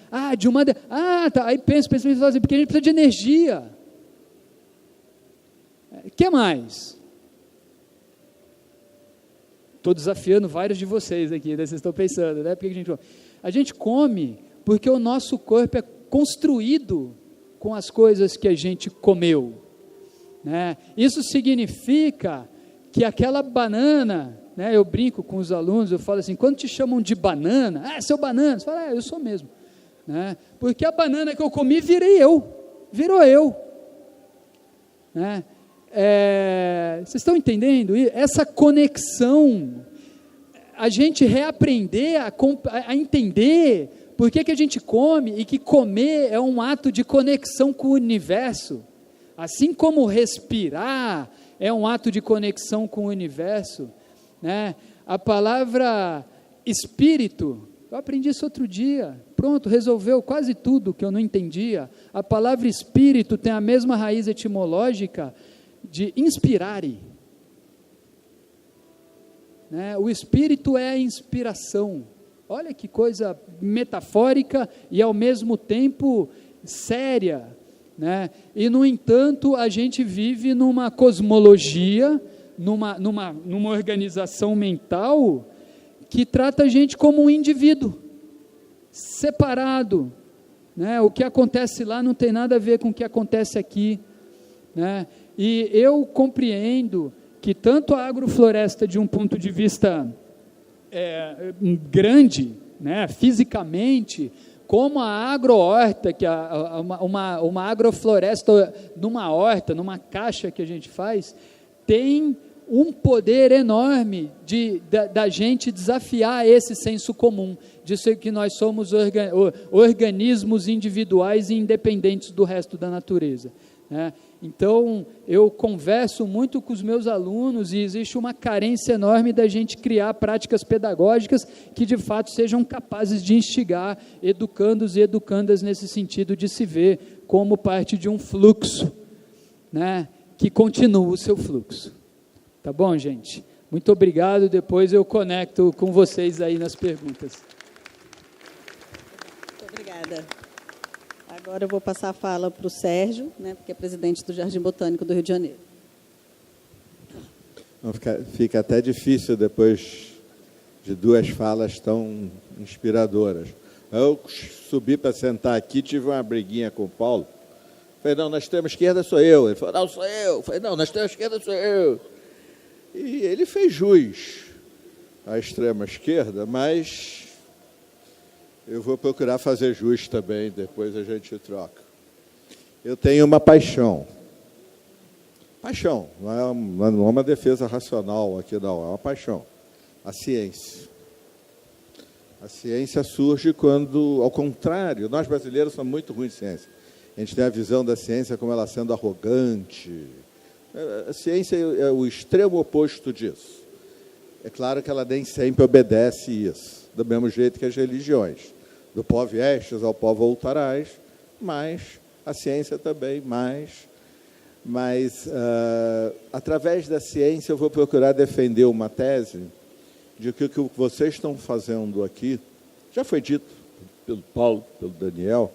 Tá. Aí pensa e fala assim, porque a gente precisa de energia. O que mais? Estou desafiando vários de vocês aqui, né? Vocês estão pensando, né? Por que a gente come porque o nosso corpo é construído com as coisas que a gente comeu, né? Isso significa que aquela banana, né? Eu brinco com os alunos, eu falo assim, quando te chamam de banana, seu banana, você fala, eu sou mesmo, né? Porque a banana que eu comi virou eu, né? Vocês estão entendendo? Essa conexão, a gente reaprender a entender por que a gente come, e que comer é um ato de conexão com o universo, assim como respirar é um ato de conexão com o universo, né? A palavra espírito, eu aprendi isso outro dia, pronto, resolveu quase tudo que eu não entendia. A palavra espírito tem a mesma raiz etimológica de inspirare, né? O espírito é a inspiração. Olha que coisa metafórica e ao mesmo tempo séria, né? E no entanto a gente vive numa cosmologia, numa organização mental que trata a gente como um indivíduo separado, né? O que acontece lá não tem nada a ver com o que acontece aqui, né? E eu compreendo que tanto a agrofloresta, de um ponto de vista grande, né, fisicamente, como a agrohorta, que é uma agrofloresta numa horta, numa caixa que a gente faz, tem um poder enorme da gente desafiar esse senso comum, de ser que nós somos organismos individuais e independentes do resto da natureza, né? Então, eu converso muito com os meus alunos e existe uma carência enorme da gente criar práticas pedagógicas que, de fato, sejam capazes de instigar educandos e educandas nesse sentido de se ver como parte de um fluxo, né, que continua o seu fluxo. Tá bom, gente? Muito obrigado, depois eu conecto com vocês aí nas perguntas. Muito obrigada. Agora eu vou passar a fala para o Sérgio, né, porque é presidente do Jardim Botânico do Rio de Janeiro. Fica até difícil depois de duas falas tão inspiradoras. Eu subi para sentar aqui, tive uma briguinha com o Paulo. Falei, não, na extrema esquerda sou eu. Ele falou, não, sou eu. Falei, não, na extrema esquerda sou eu. E ele fez jus à extrema esquerda, mas eu vou procurar fazer jus também, depois a gente troca. Eu tenho uma paixão. Paixão, não é uma defesa racional aqui, não, é uma paixão. A ciência. A ciência surge quando, ao contrário, nós brasileiros somos muito ruins de ciência. A gente tem a visão da ciência como ela sendo arrogante. A ciência é o extremo oposto disso. É claro que ela nem sempre obedece isso, do mesmo jeito que as religiões. Do pó viestes ao pó voltarás, mas a ciência também, mas através da ciência eu vou procurar defender uma tese de que o que vocês estão fazendo aqui, já foi dito pelo Paulo, pelo Daniel,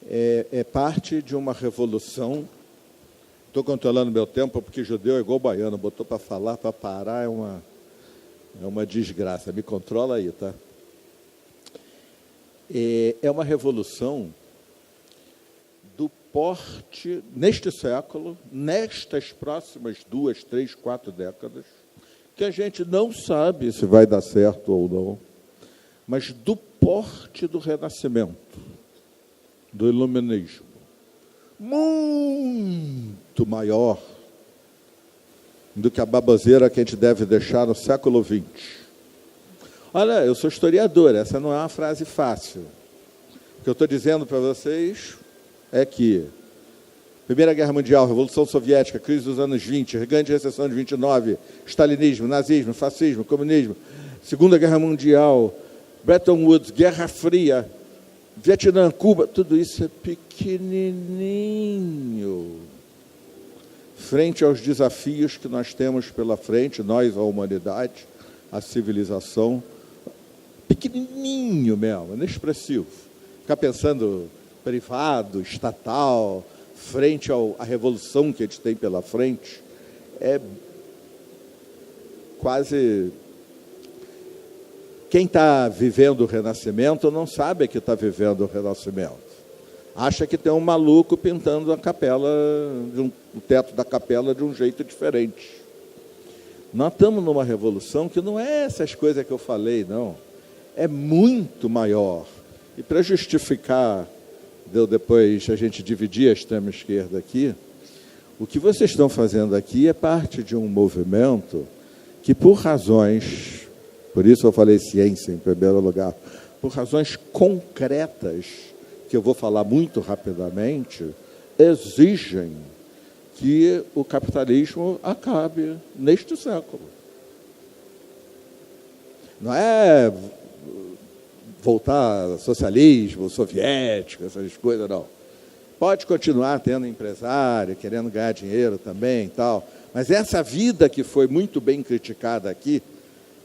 é parte de uma revolução. Estou controlando meu tempo, porque judeu é igual baiano, botou para falar, para parar, é uma desgraça. Me controla aí, tá? É uma revolução do porte, neste século, nestas próximas 2, 3, 4 décadas, que a gente não sabe se vai dar certo ou não, mas do porte do Renascimento, do Iluminismo, muito maior do que a baboseira que a gente deve deixar no século XX. Olha, eu sou historiador, essa não é uma frase fácil. O que eu estou dizendo para vocês é que Primeira Guerra Mundial, Revolução Soviética, crise dos anos 20, grande recessão de 29, stalinismo, nazismo, fascismo, comunismo, Segunda Guerra Mundial, Bretton Woods, Guerra Fria, Vietnã, Cuba, tudo isso é pequenininho frente aos desafios que nós temos pela frente, nós, a humanidade, a civilização, pequenininho mesmo, inexpressivo. Ficar pensando privado, estatal, frente à revolução que a gente tem pela frente, é quase... Quem está vivendo o Renascimento não sabe que está vivendo o Renascimento. Acha que tem um maluco pintando a capela, o teto da capela de um jeito diferente. Nós estamos numa revolução que não é essas coisas que eu falei, não. É muito maior. E para justificar, depois a gente dividir a extrema-esquerda aqui, o que vocês estão fazendo aqui é parte de um movimento que, por razões, por isso eu falei ciência em primeiro lugar, por razões concretas, que eu vou falar muito rapidamente, exigem que o capitalismo acabe neste século. Não é voltar ao socialismo, soviético, essas coisas, não. Pode continuar tendo empresário, querendo ganhar dinheiro também e tal, mas essa vida que foi muito bem criticada aqui,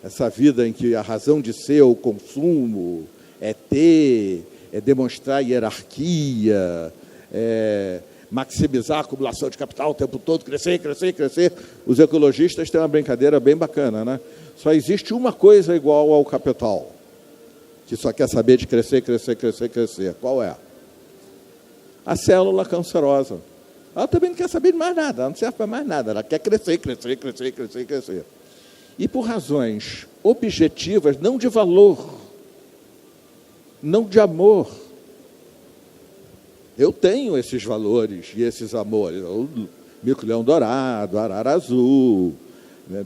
essa vida em que a razão de ser é o consumo, é ter, é demonstrar hierarquia, é maximizar a acumulação de capital o tempo todo, crescer, crescer, crescer. Os ecologistas têm uma brincadeira bem bacana, né? Só existe uma coisa igual ao capital, que só quer saber de crescer, crescer, crescer, crescer. Qual é? A célula cancerosa. Ela também não quer saber de mais nada, ela não serve para mais nada, ela quer crescer, crescer, crescer, crescer, crescer. E por razões objetivas, não de valor, não de amor. Eu tenho esses valores e esses amores. O mico-leão dourado, arara azul, né?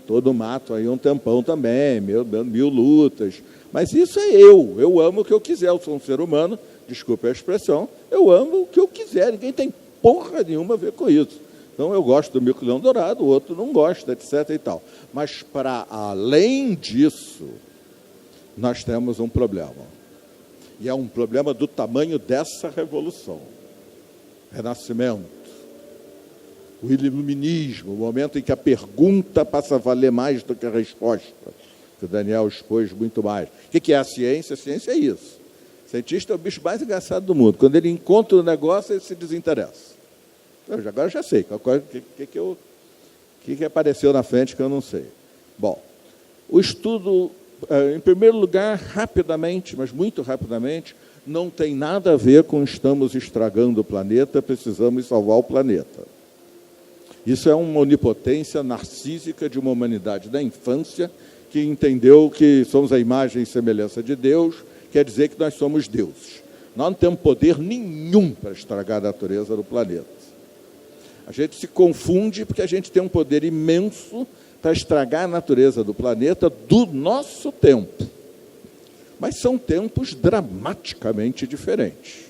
Todo mato aí um tempão também, mil lutas. Mas isso é eu. Eu amo o que eu quiser. Eu sou um ser humano, desculpe a expressão, eu amo o que eu quiser. Ninguém tem porra nenhuma a ver com isso. Então, eu gosto do mico-leão dourado, o outro não gosta, etc. e tal. Mas, para além disso, nós temos um problema. E é um problema do tamanho dessa revolução. Renascimento. O iluminismo, o momento em que a pergunta passa a valer mais do que a resposta, que o Daniel expôs muito mais. O que é a ciência? A ciência é isso. O cientista é o bicho mais engraçado do mundo. Quando ele encontra o negócio, ele se desinteressa. Agora eu já sei. O que apareceu na frente que eu não sei. Bom, o estudo, em primeiro lugar, rapidamente, mas muito rapidamente, não tem nada a ver com estamos estragando o planeta, precisamos salvar o planeta. Isso é uma onipotência narcísica de uma humanidade da infância que entendeu que somos a imagem e semelhança de Deus, quer dizer que nós somos deuses. Nós não temos poder nenhum para estragar a natureza do planeta. A gente se confunde porque a gente tem um poder imenso para estragar a natureza do planeta do nosso tempo. Mas são tempos dramaticamente diferentes.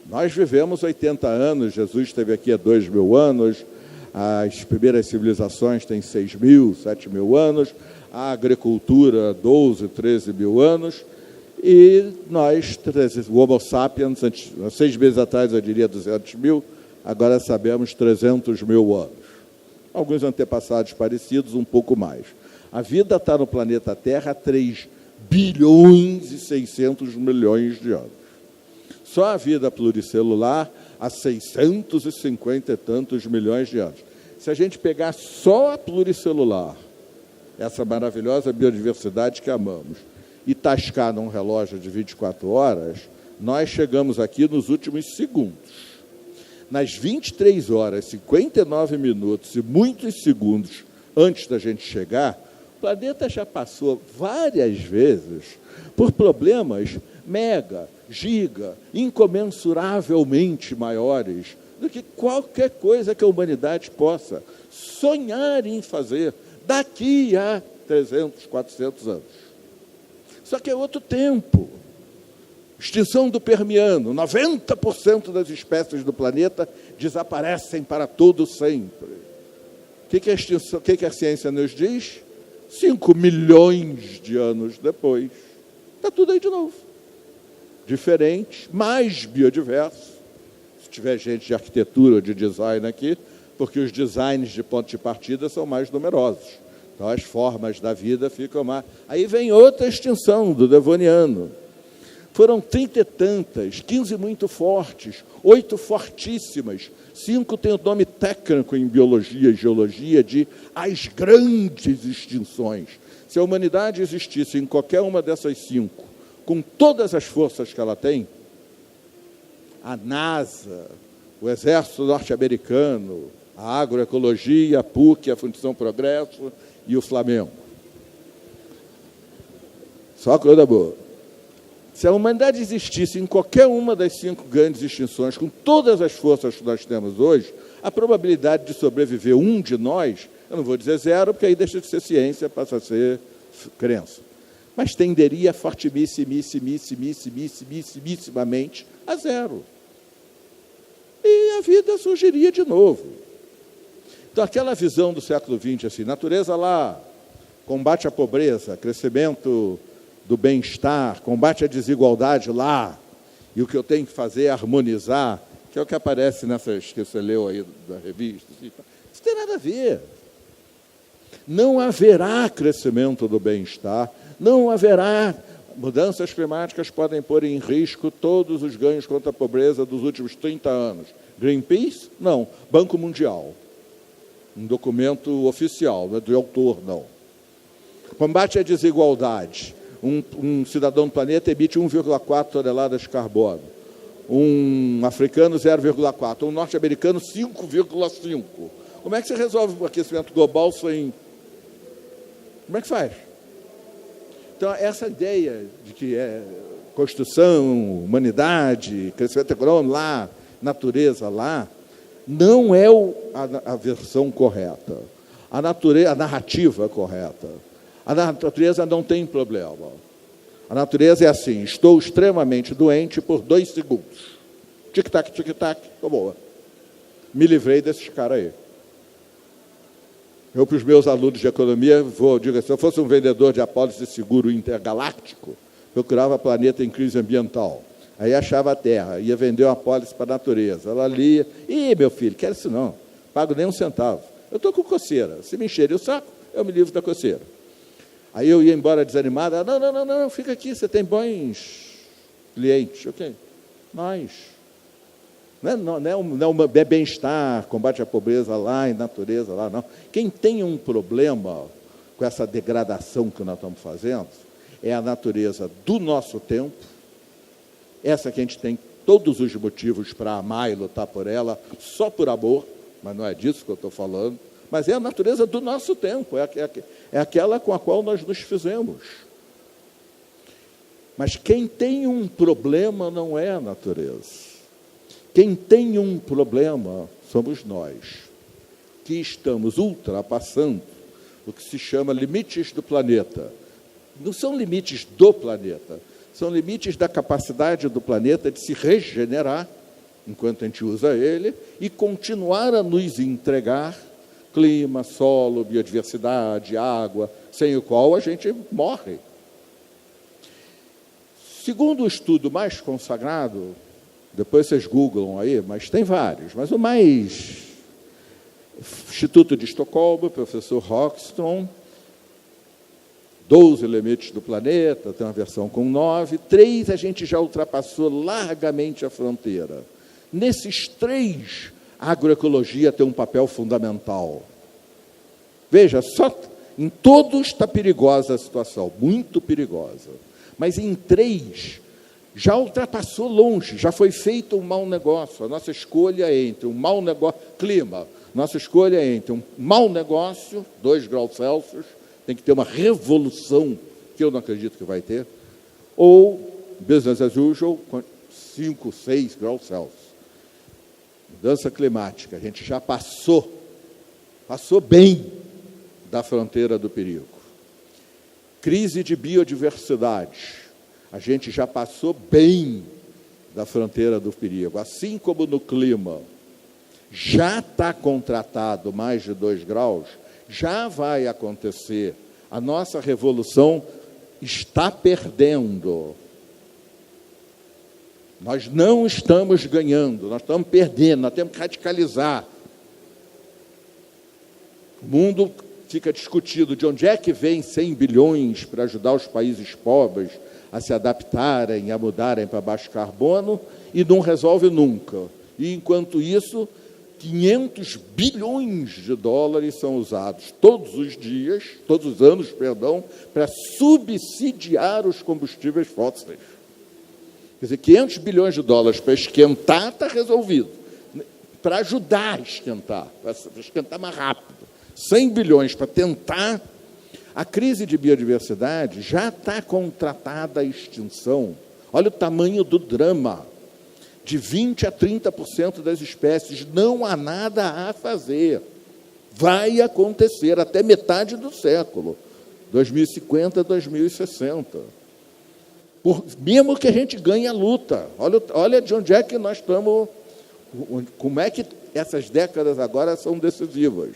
Nós vivemos 80 anos, Jesus esteve aqui há 2.000 anos, as primeiras civilizações têm 6.000, 7.000 anos, a agricultura 12, 13 mil anos, E nós, o Homo sapiens, há 6 meses atrás eu diria 200 mil, agora sabemos 300 mil anos. Alguns antepassados parecidos, um pouco mais. A vida está no planeta Terra há 3 bilhões e 600 milhões de anos. Só a vida pluricelular há 650 e tantos milhões de anos. Se a gente pegar só a pluricelular, essa maravilhosa biodiversidade que amamos, e tascar num relógio de 24 horas, nós chegamos aqui nos últimos segundos. Nas 23 horas, 59 minutos e muitos segundos antes da gente chegar, o planeta já passou várias vezes por problemas mega, giga, incomensuravelmente maiores do que qualquer coisa que a humanidade possa sonhar em fazer daqui a 300, 400 anos. Só que é outro tempo. Extinção do Permiano, 90% das espécies do planeta desaparecem para todo sempre. O que a ciência nos diz? 5 milhões de anos depois, está tudo aí de novo. Diferente, mais biodiverso. Se tiver gente de arquitetura ou de design aqui, porque os designs de ponto de partida são mais numerosos. Então, as formas da vida ficam mais... Aí vem outra extinção do Devoniano. Foram 30 e tantas, 15 muito fortes, 8 fortíssimas, 5 têm o nome técnico em biologia e geologia de as grandes extinções. Se a humanidade existisse em qualquer uma dessas 5, com todas as forças que ela tem, a NASA, o Exército Norte-Americano, a Agroecologia, a PUC, a Fundação Progresso e o Flamengo. Só coisa boa. Se a humanidade existisse em qualquer uma das 5 grandes extinções, com todas as forças que nós temos hoje, a probabilidade de sobreviver um de nós, eu não vou dizer 0, porque aí deixa de ser ciência, passa a ser crença. Mas tenderia fortimissimamente a 0. E a vida surgiria de novo. Então, aquela visão do século XX, assim, natureza lá, combate à pobreza, crescimento do bem-estar, combate à desigualdade lá, e o que eu tenho que fazer é harmonizar, que é o que aparece nessas que você leu aí da revista. Isso tem nada a ver. Não haverá crescimento do bem-estar, não haverá... Mudanças climáticas podem pôr em risco todos os ganhos contra a pobreza dos últimos 30 anos. Greenpeace? Não. Banco Mundial. Um documento oficial, não é do autor, não. Combate à desigualdade. Um cidadão do planeta emite 1,4 toneladas de carbono. Um africano, 0,4. Um norte-americano, 5,5. Como é que você resolve o aquecimento global sem... Como é que faz? Então, essa ideia de que é construção, humanidade, crescimento econômico lá, natureza lá, não é a versão correta. A narrativa correta. A natureza não tem problema. A natureza é assim, estou extremamente doente por 2 segundos. Tic-tac, tic-tac, estou boa. Me livrei desses caras aí. Eu, para os meus alunos de economia, digo assim, se eu fosse um vendedor de apólice de seguro intergaláctico, procurava planeta em crise ambiental. Aí achava a Terra, ia vender uma apólice para a natureza. Ela lia, meu filho, quero isso não, pago nem um centavo. Eu estou com coceira, se me encherem o saco, eu me livro da coceira. Aí eu ia embora desanimado, não, fica aqui, você tem bons clientes. Ok, nós. Não é bem-estar, combate à pobreza lá, e natureza lá, não. Quem tem um problema com essa degradação que nós estamos fazendo é a natureza do nosso tempo, essa que a gente tem todos os motivos para amar e lutar por ela, só por amor, mas não é disso que eu estou falando, mas é a natureza do nosso tempo, é aquela com a qual nós nos fizemos. Mas quem tem um problema não é a natureza. Quem tem um problema somos nós, que estamos ultrapassando o que se chama limites do planeta. Não são limites do planeta, são limites da capacidade do planeta de se regenerar, enquanto a gente usa ele, e continuar a nos entregar clima, solo, biodiversidade, água, sem o qual a gente morre. Segundo o estudo mais consagrado, depois vocês googlam aí, mas tem vários, mas o mais... Instituto de Estocolmo, professor Rockstrom, 12 limites do planeta, tem uma versão com 9, 3 a gente já ultrapassou largamente a fronteira. Nesses 3, a agroecologia tem um papel fundamental. Veja, só em todos está perigosa a situação, muito perigosa. Mas em 3, já ultrapassou longe, já foi feito um mau negócio. A nossa escolha é entre um mau negócio, clima, nossa escolha é entre um mau negócio, 2 graus Celsius, tem que ter uma revolução, que eu não acredito que vai ter, ou business as usual, 5, 6 graus Celsius. Mudança climática, a gente já passou bem da fronteira do perigo. Crise de biodiversidade, a gente já passou bem da fronteira do perigo. Assim como no clima, já está contratado mais de 2 graus, já vai acontecer. A nossa revolução está perdendo. Nós não estamos ganhando, nós estamos perdendo, nós temos que radicalizar. O mundo fica discutido de onde é que vem 100 bilhões para ajudar os países pobres a se adaptarem, a mudarem para baixo carbono, e não resolve nunca. E, enquanto isso, 500 bilhões de dólares são usados todos os anos, para subsidiar os combustíveis fósseis. Quer dizer, 500 bilhões de dólares para esquentar está resolvido. Para ajudar a esquentar, para esquentar mais rápido. 100 bilhões para tentar. A crise de biodiversidade já está contratada à extinção. Olha o tamanho do drama. De 20% a 30% das espécies, não há nada a fazer. Vai acontecer até metade do século, 2050, 2060. Mesmo que a gente ganhe a luta. Olha de onde é que nós estamos, como é que essas décadas agora são decisivas.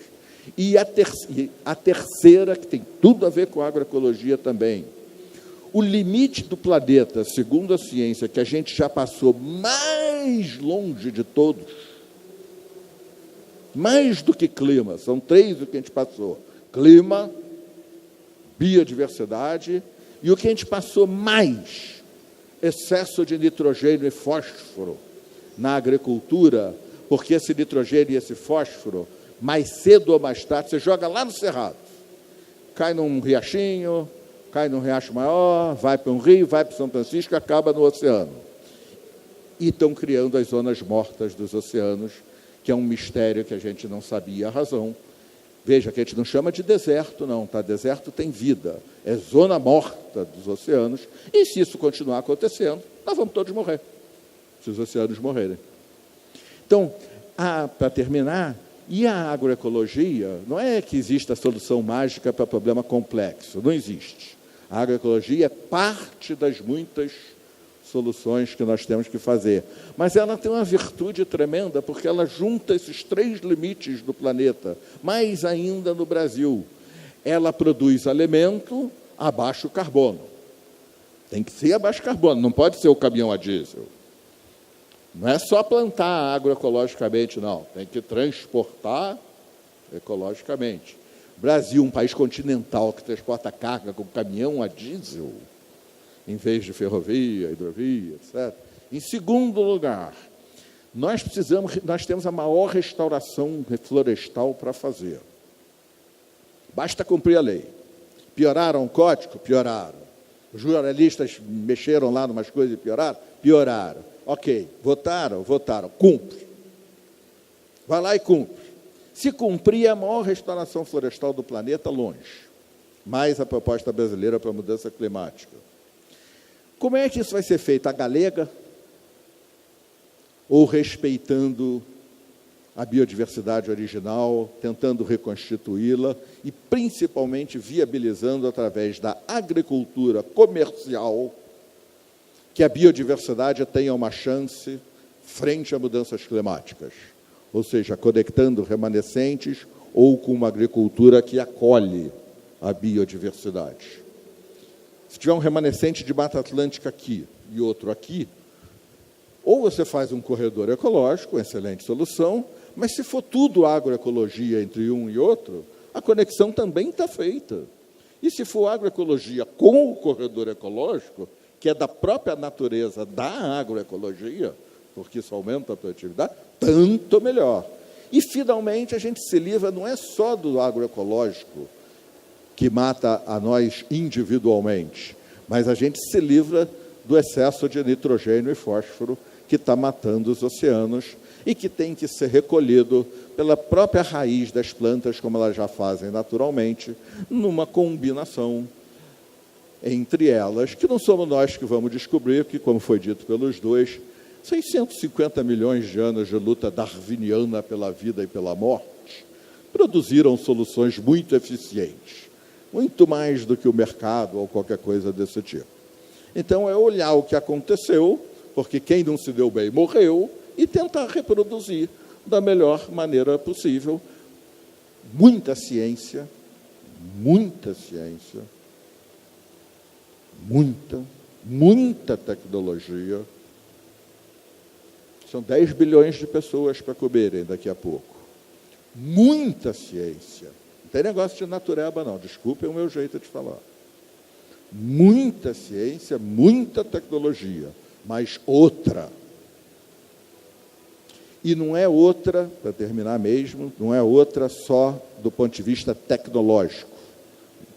E a terceira, que tem tudo a ver com a agroecologia também. O limite do planeta, segundo a ciência, que a gente já passou mais longe de todos, mais do que clima, são 3 o que a gente passou: clima, biodiversidade, e o que a gente passou mais, excesso de nitrogênio e fósforo na agricultura, porque esse nitrogênio e esse fósforo, mais cedo ou mais tarde, você joga lá no cerrado, cai num riachinho, cai num riacho maior, vai para um rio, vai para São Francisco e acaba no oceano. E estão criando as zonas mortas dos oceanos, que é um mistério que a gente não sabia a razão. Veja, que a gente não chama de deserto, não, tá? Deserto tem vida, é zona morta dos oceanos, e se isso continuar acontecendo, nós vamos todos morrer, se os oceanos morrerem. Então, para terminar, e a agroecologia, não é que exista a solução mágica para problema complexo, não existe. A agroecologia é parte das muitas soluções que nós temos que fazer. Mas ela tem uma virtude tremenda, porque ela junta esses 3 limites do planeta, mais ainda no Brasil. Ela produz alimento a baixo carbono. Tem que ser a baixo carbono, não pode ser o caminhão a diesel. Não é só plantar agroecologicamente, não. Tem que transportar ecologicamente. Brasil, um país continental que transporta carga com caminhão a diesel, em vez de ferrovia, hidrovia, etc. Em segundo lugar, nós temos a maior restauração florestal para fazer. Basta cumprir a lei. Pioraram o código? Pioraram. Os jornalistas mexeram lá em umas coisas e pioraram? Pioraram. Ok, votaram? Votaram. Cumpre. Vai lá e cumpre. Se cumprir, é a maior restauração florestal do planeta, longe. Mais a proposta brasileira para a mudança climática. Como é que isso vai ser feito? A galega? Ou respeitando a biodiversidade original, tentando reconstituí-la e, principalmente, viabilizando através da agricultura comercial que a biodiversidade tenha uma chance frente a mudanças climáticas, ou seja, conectando remanescentes ou com uma agricultura que acolhe a biodiversidade. Se tiver um remanescente de Mata Atlântica aqui e outro aqui, ou você faz um corredor ecológico, excelente solução, mas se for tudo agroecologia entre um e outro, a conexão também está feita. E se for agroecologia com o corredor ecológico, que é da própria natureza da agroecologia, porque isso aumenta a produtividade, tanto melhor. E, finalmente, a gente se livra não é só do agroecológico, que mata a nós individualmente, mas a gente se livra do excesso de nitrogênio e fósforo que está matando os oceanos e que tem que ser recolhido pela própria raiz das plantas, como elas já fazem naturalmente, numa combinação entre elas, que não somos nós que vamos descobrir, que, como foi dito pelos dois, 650 milhões de anos de luta darwiniana pela vida e pela morte produziram soluções muito eficientes, muito mais do que o mercado ou qualquer coisa desse tipo. Então, é olhar o que aconteceu, porque quem não se deu bem morreu, e tentar reproduzir da melhor maneira possível. Muita ciência, muita tecnologia. São 10 bilhões de pessoas para comerem daqui a pouco. Muita ciência. Não tem negócio de natureba, não. Desculpem o meu jeito de falar. Muita ciência, muita tecnologia, mas outra. E não é outra, para terminar mesmo, não é outra só do ponto de vista tecnológico.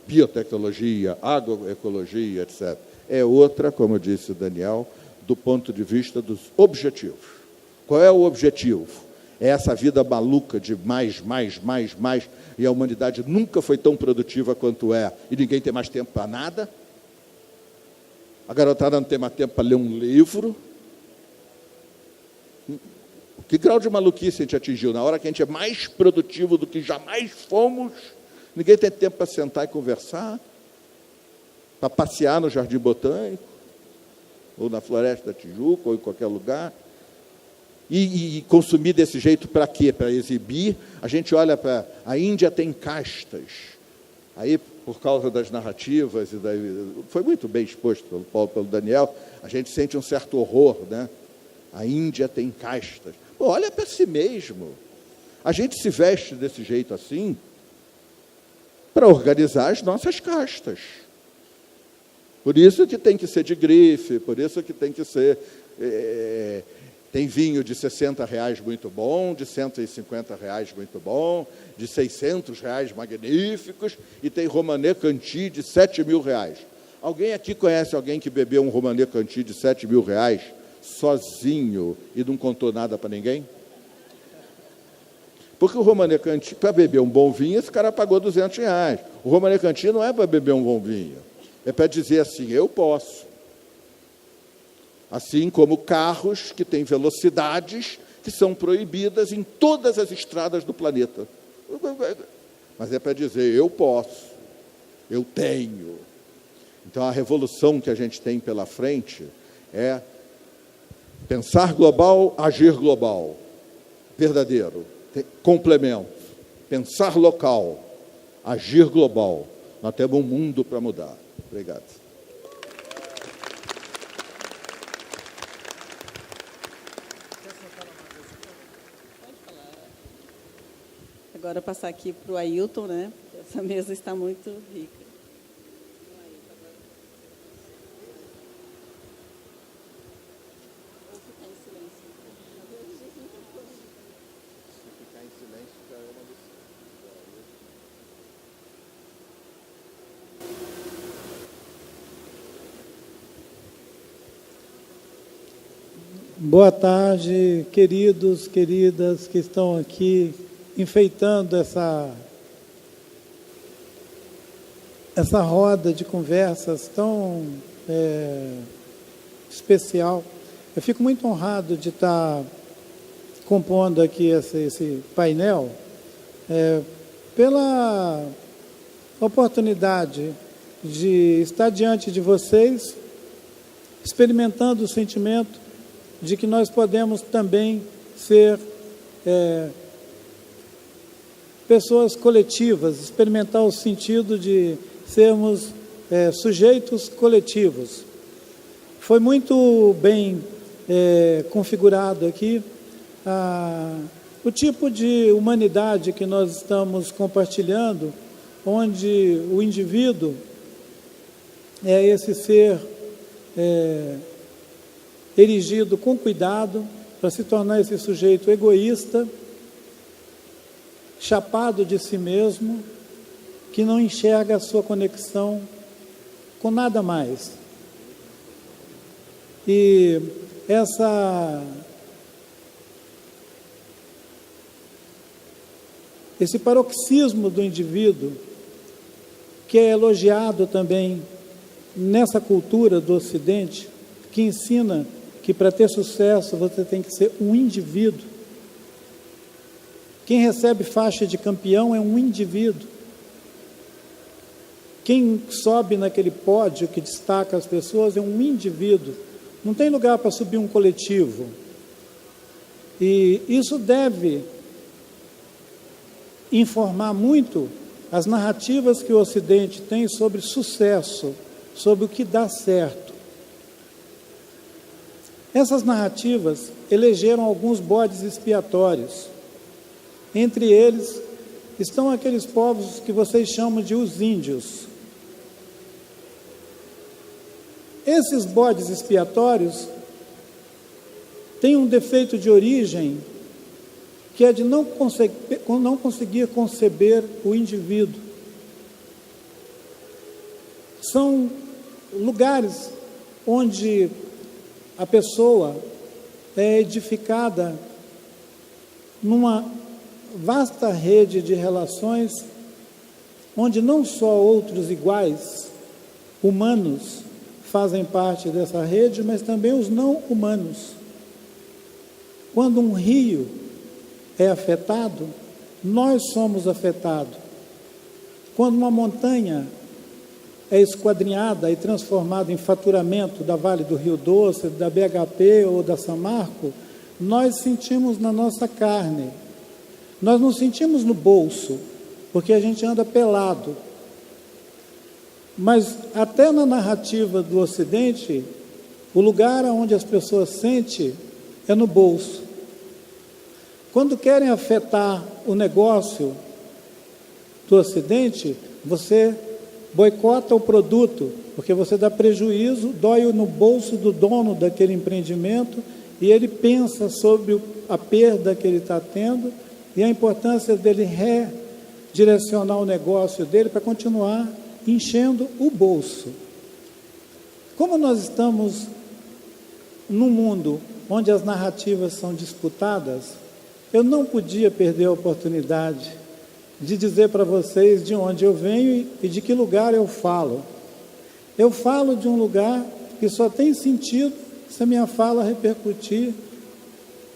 Biotecnologia, agroecologia, etc. É outra, como disse o Daniel, do ponto de vista dos objetivos. Qual é o objetivo? É essa vida maluca de mais, e a humanidade nunca foi tão produtiva quanto é, e ninguém tem mais tempo para nada. A garotada não tem mais tempo para ler um livro. Que grau de maluquice a gente atingiu? Na hora que a gente é mais produtivo do que jamais fomos, ninguém tem tempo para sentar e conversar, para passear no Jardim Botânico, ou na Floresta da Tijuca, ou em qualquer lugar. E consumir desse jeito para quê? Para exibir. A gente olha para... A Índia tem castas. Aí, por causa das narrativas, foi muito bem exposto pelo Paulo, pelo Daniel, a gente sente um certo horror, né? A Índia tem castas. Pô, olha para si mesmo. A gente se veste desse jeito assim para organizar as nossas castas. Por isso que tem que ser de grife, por isso que tem que ser... tem vinho de R$60 muito bom, de R$150 muito bom, de R$600 magníficos, e tem Romanée Conti de R$7.000. Alguém aqui conhece alguém que bebeu um Romanée Conti de R$7.000 sozinho e não contou nada para ninguém? Porque o Romanée Conti, para beber um bom vinho, esse cara pagou R$200. O Romanée Conti não é para beber um bom vinho, é para dizer assim, eu posso. Assim como carros que têm velocidades que são proibidas em todas as estradas do planeta. Mas é para dizer, eu posso, eu tenho. Então, a revolução que a gente tem pela frente é pensar global, agir global. Verdadeiro. Complemento. Pensar local, agir global. Nós temos um mundo para mudar. Obrigado. Agora passar aqui para o Ailton, né? Essa mesa está muito rica. Boa tarde, queridos, queridas que estão aqui enfeitando essa roda de conversas tão especial. Eu fico muito honrado de estar compondo aqui esse painel, pela oportunidade de estar diante de vocês, experimentando o sentimento de que nós podemos também ser pessoas coletivas, experimentar o sentido de sermos sujeitos coletivos. Foi muito bem configurado aqui o tipo de humanidade que nós estamos compartilhando, onde o indivíduo é esse ser erigido com cuidado para se tornar esse sujeito egoísta, chapado de si mesmo, que não enxerga a sua conexão com nada mais. E esse paroxismo do indivíduo, que é elogiado também nessa cultura do Ocidente, que ensina que para ter sucesso você tem que ser um indivíduo. Quem recebe faixa de campeão é um indivíduo. Quem sobe naquele pódio que destaca as pessoas é um indivíduo. Não tem lugar para subir um coletivo. E isso deve informar muito as narrativas que o Ocidente tem sobre sucesso, sobre o que dá certo. Essas narrativas elegeram alguns bodes expiatórios. Entre eles estão aqueles povos que vocês chamam de os índios. Esses bodes expiatórios têm um defeito de origem, que é de não conseguir conceber o indivíduo. São lugares onde a pessoa é edificada numa vasta rede de relações, onde não só outros iguais, humanos, fazem parte dessa rede, mas também os não humanos. Quando um rio é afetado, nós somos afetados. Quando uma montanha é esquadrinhada e transformada em faturamento da Vale do Rio Doce, da BHP ou da Samarco, nós sentimos na nossa carne. Nós não sentimos no bolso, porque a gente anda pelado. Mas até na narrativa do Ocidente, o lugar onde as pessoas sentem é no bolso. Quando querem afetar o negócio do Ocidente, você boicota o produto, porque você dá prejuízo, dói no bolso do dono daquele empreendimento, e ele pensa sobre a perda que ele está tendo e a importância dele redirecionar o negócio dele para continuar enchendo o bolso. Como nós estamos num mundo onde as narrativas são disputadas, eu não podia perder a oportunidade de dizer para vocês de onde eu venho e de que lugar eu falo. Eu falo de um lugar que só tem sentido se a minha fala repercutir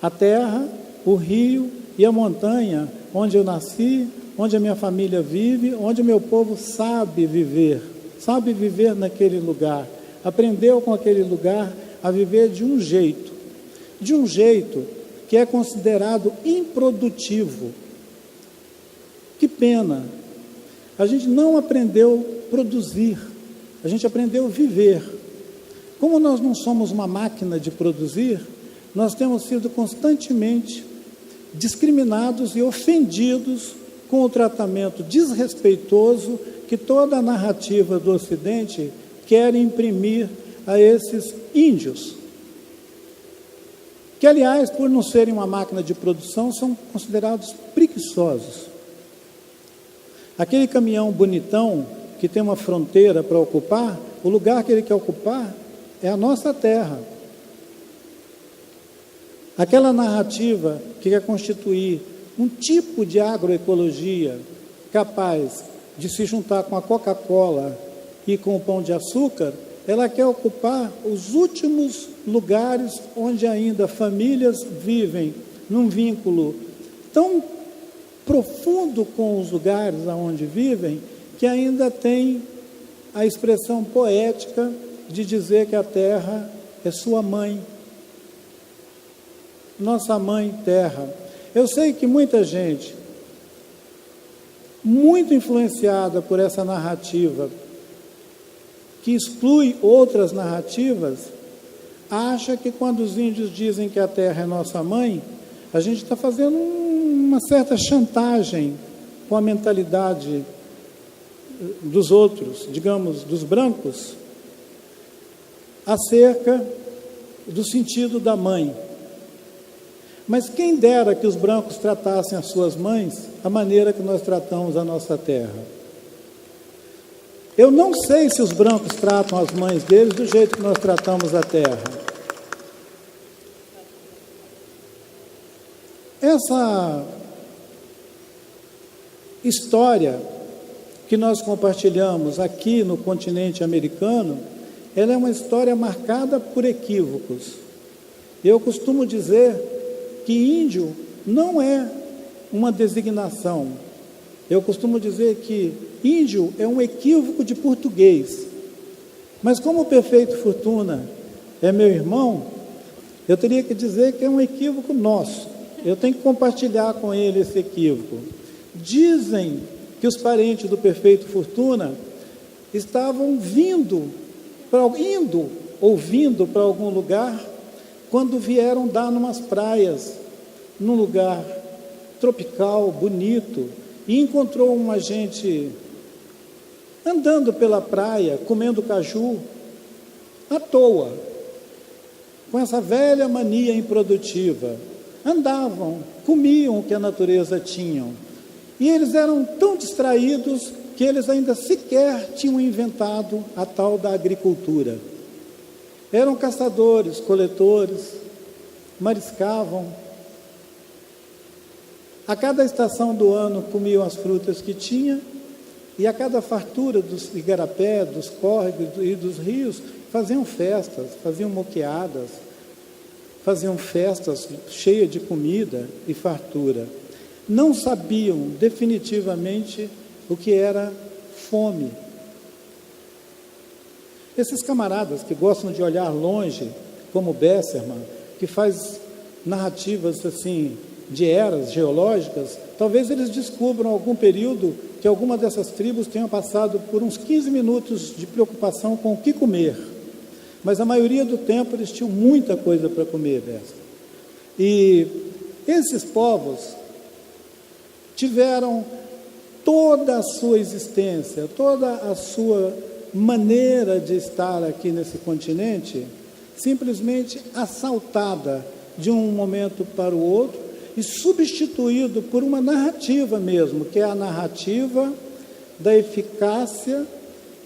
a terra, o rio e a montanha onde eu nasci, onde a minha família vive, onde o meu povo sabe viver naquele lugar, aprendeu com aquele lugar a viver de um jeito que é considerado improdutivo. Que pena, a gente não aprendeu a produzir, a gente aprendeu a viver. Como nós não somos uma máquina de produzir, nós temos sido constantemente discriminados e ofendidos com o tratamento desrespeitoso que toda a narrativa do Ocidente quer imprimir a esses índios, que, aliás, por não serem uma máquina de produção, são considerados preguiçosos. Aquele caminhão bonitão que tem uma fronteira para ocupar, o lugar que ele quer ocupar é a nossa terra. Aquela narrativa que quer constituir um tipo de agroecologia capaz de se juntar com a Coca-Cola e com o Pão de Açúcar, ela quer ocupar os últimos lugares onde ainda famílias vivem num vínculo tão profundo com os lugares onde vivem, que ainda tem a expressão poética de dizer que a terra é sua mãe, nossa mãe terra. Eu sei que muita gente, muito influenciada por essa narrativa que exclui outras narrativas, acha que quando os índios dizem que a terra é nossa mãe, a gente está fazendo uma certa chantagem com a mentalidade dos outros, digamos, dos brancos, acerca do sentido da mãe. Mas quem dera que os brancos tratassem as suas mães da maneira que nós tratamos a nossa terra. Eu não sei se os brancos tratam as mães deles do jeito que nós tratamos a terra. Essa história que nós compartilhamos aqui no continente americano, ela é uma história marcada por equívocos. Eu costumo dizer que índio não é uma designação. Eu costumo dizer que índio é um equívoco de português. Mas como o Perfeito Fortuna é meu irmão, eu teria que dizer que é um equívoco nosso. Eu tenho que compartilhar com ele esse equívoco. Dizem que os parentes do Perfeito Fortuna estavam vindo ou vindo para algum lugar quando vieram dar numas praias, num lugar tropical, bonito, e encontrou uma gente andando pela praia, comendo caju, à toa, com essa velha mania improdutiva. Andavam, comiam o que a natureza tinha. E eles eram tão distraídos que eles ainda sequer tinham inventado a tal da agricultura. Eram caçadores, coletores, mariscavam. A cada estação do ano comiam as frutas que tinha, e a cada fartura dos igarapé, dos córregos e dos rios, faziam festas, faziam moqueadas, faziam festas cheias de comida e fartura. Não sabiam definitivamente o que era fome. Esses camaradas que gostam de olhar longe, como Besserman, que faz narrativas assim de eras geológicas, talvez eles descubram algum período que alguma dessas tribos tenha passado por uns 15 minutos de preocupação com o que comer. Mas a maioria do tempo eles tinham muita coisa para comer, Besserman. E esses povos tiveram toda a sua existência, toda a sua maneira de estar aqui nesse continente, simplesmente assaltada de um momento para o outro e substituído por uma narrativa mesmo, que é a narrativa da eficácia,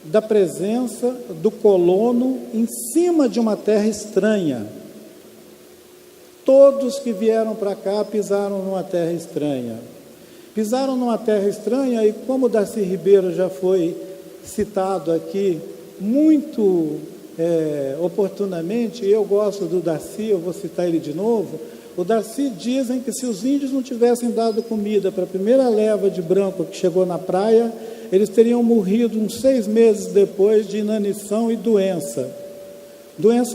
da presença do colono em cima de uma terra estranha. Todos que vieram para cá pisaram numa terra estranha. Pisaram numa terra estranha e, como Darcy Ribeiro já foi citado aqui muito oportunamente, eu gosto do Darcy, eu vou citar ele de novo. O Darcy dizem que se os índios não tivessem dado comida para a primeira leva de branco que chegou na praia, eles teriam morrido uns 6 meses depois de inanição e doenças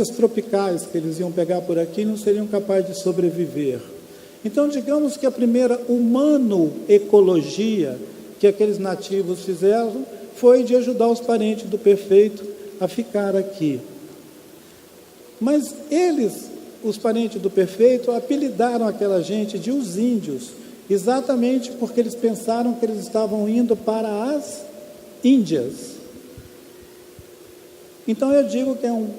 tropicais que eles iam pegar por aqui e não seriam capazes de sobreviver. Então, digamos que a primeira humano-ecologia que aqueles nativos fizeram foi de ajudar os parentes do Perfeito a ficar aqui. Mas eles, os parentes do Perfeito, apelidaram aquela gente de os índios, exatamente porque eles pensaram que eles estavam indo para as Índias. Então eu digo que é um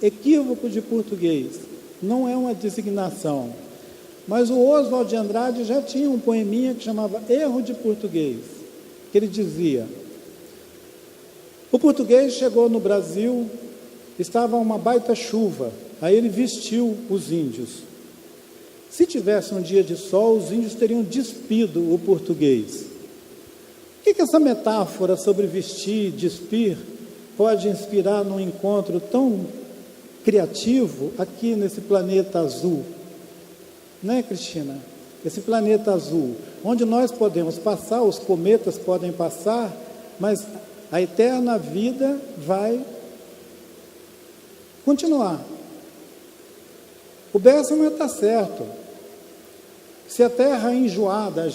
equívoco de português, não é uma designação. Mas o Oswald de Andrade já tinha um poeminha que chamava Erro de Português, que ele dizia: o português chegou no Brasil, estava uma baita chuva, aí ele vestiu os índios. Se tivesse um dia de sol, os índios teriam despido o português. O que essa metáfora sobre vestir e despir pode inspirar num encontro tão criativo aqui nesse planeta azul? Né, Cristina? Esse planeta azul, onde nós podemos passar, os cometas podem passar, mas a eterna vida vai continuar. O Besserman está certo. Se a terra é enjoada,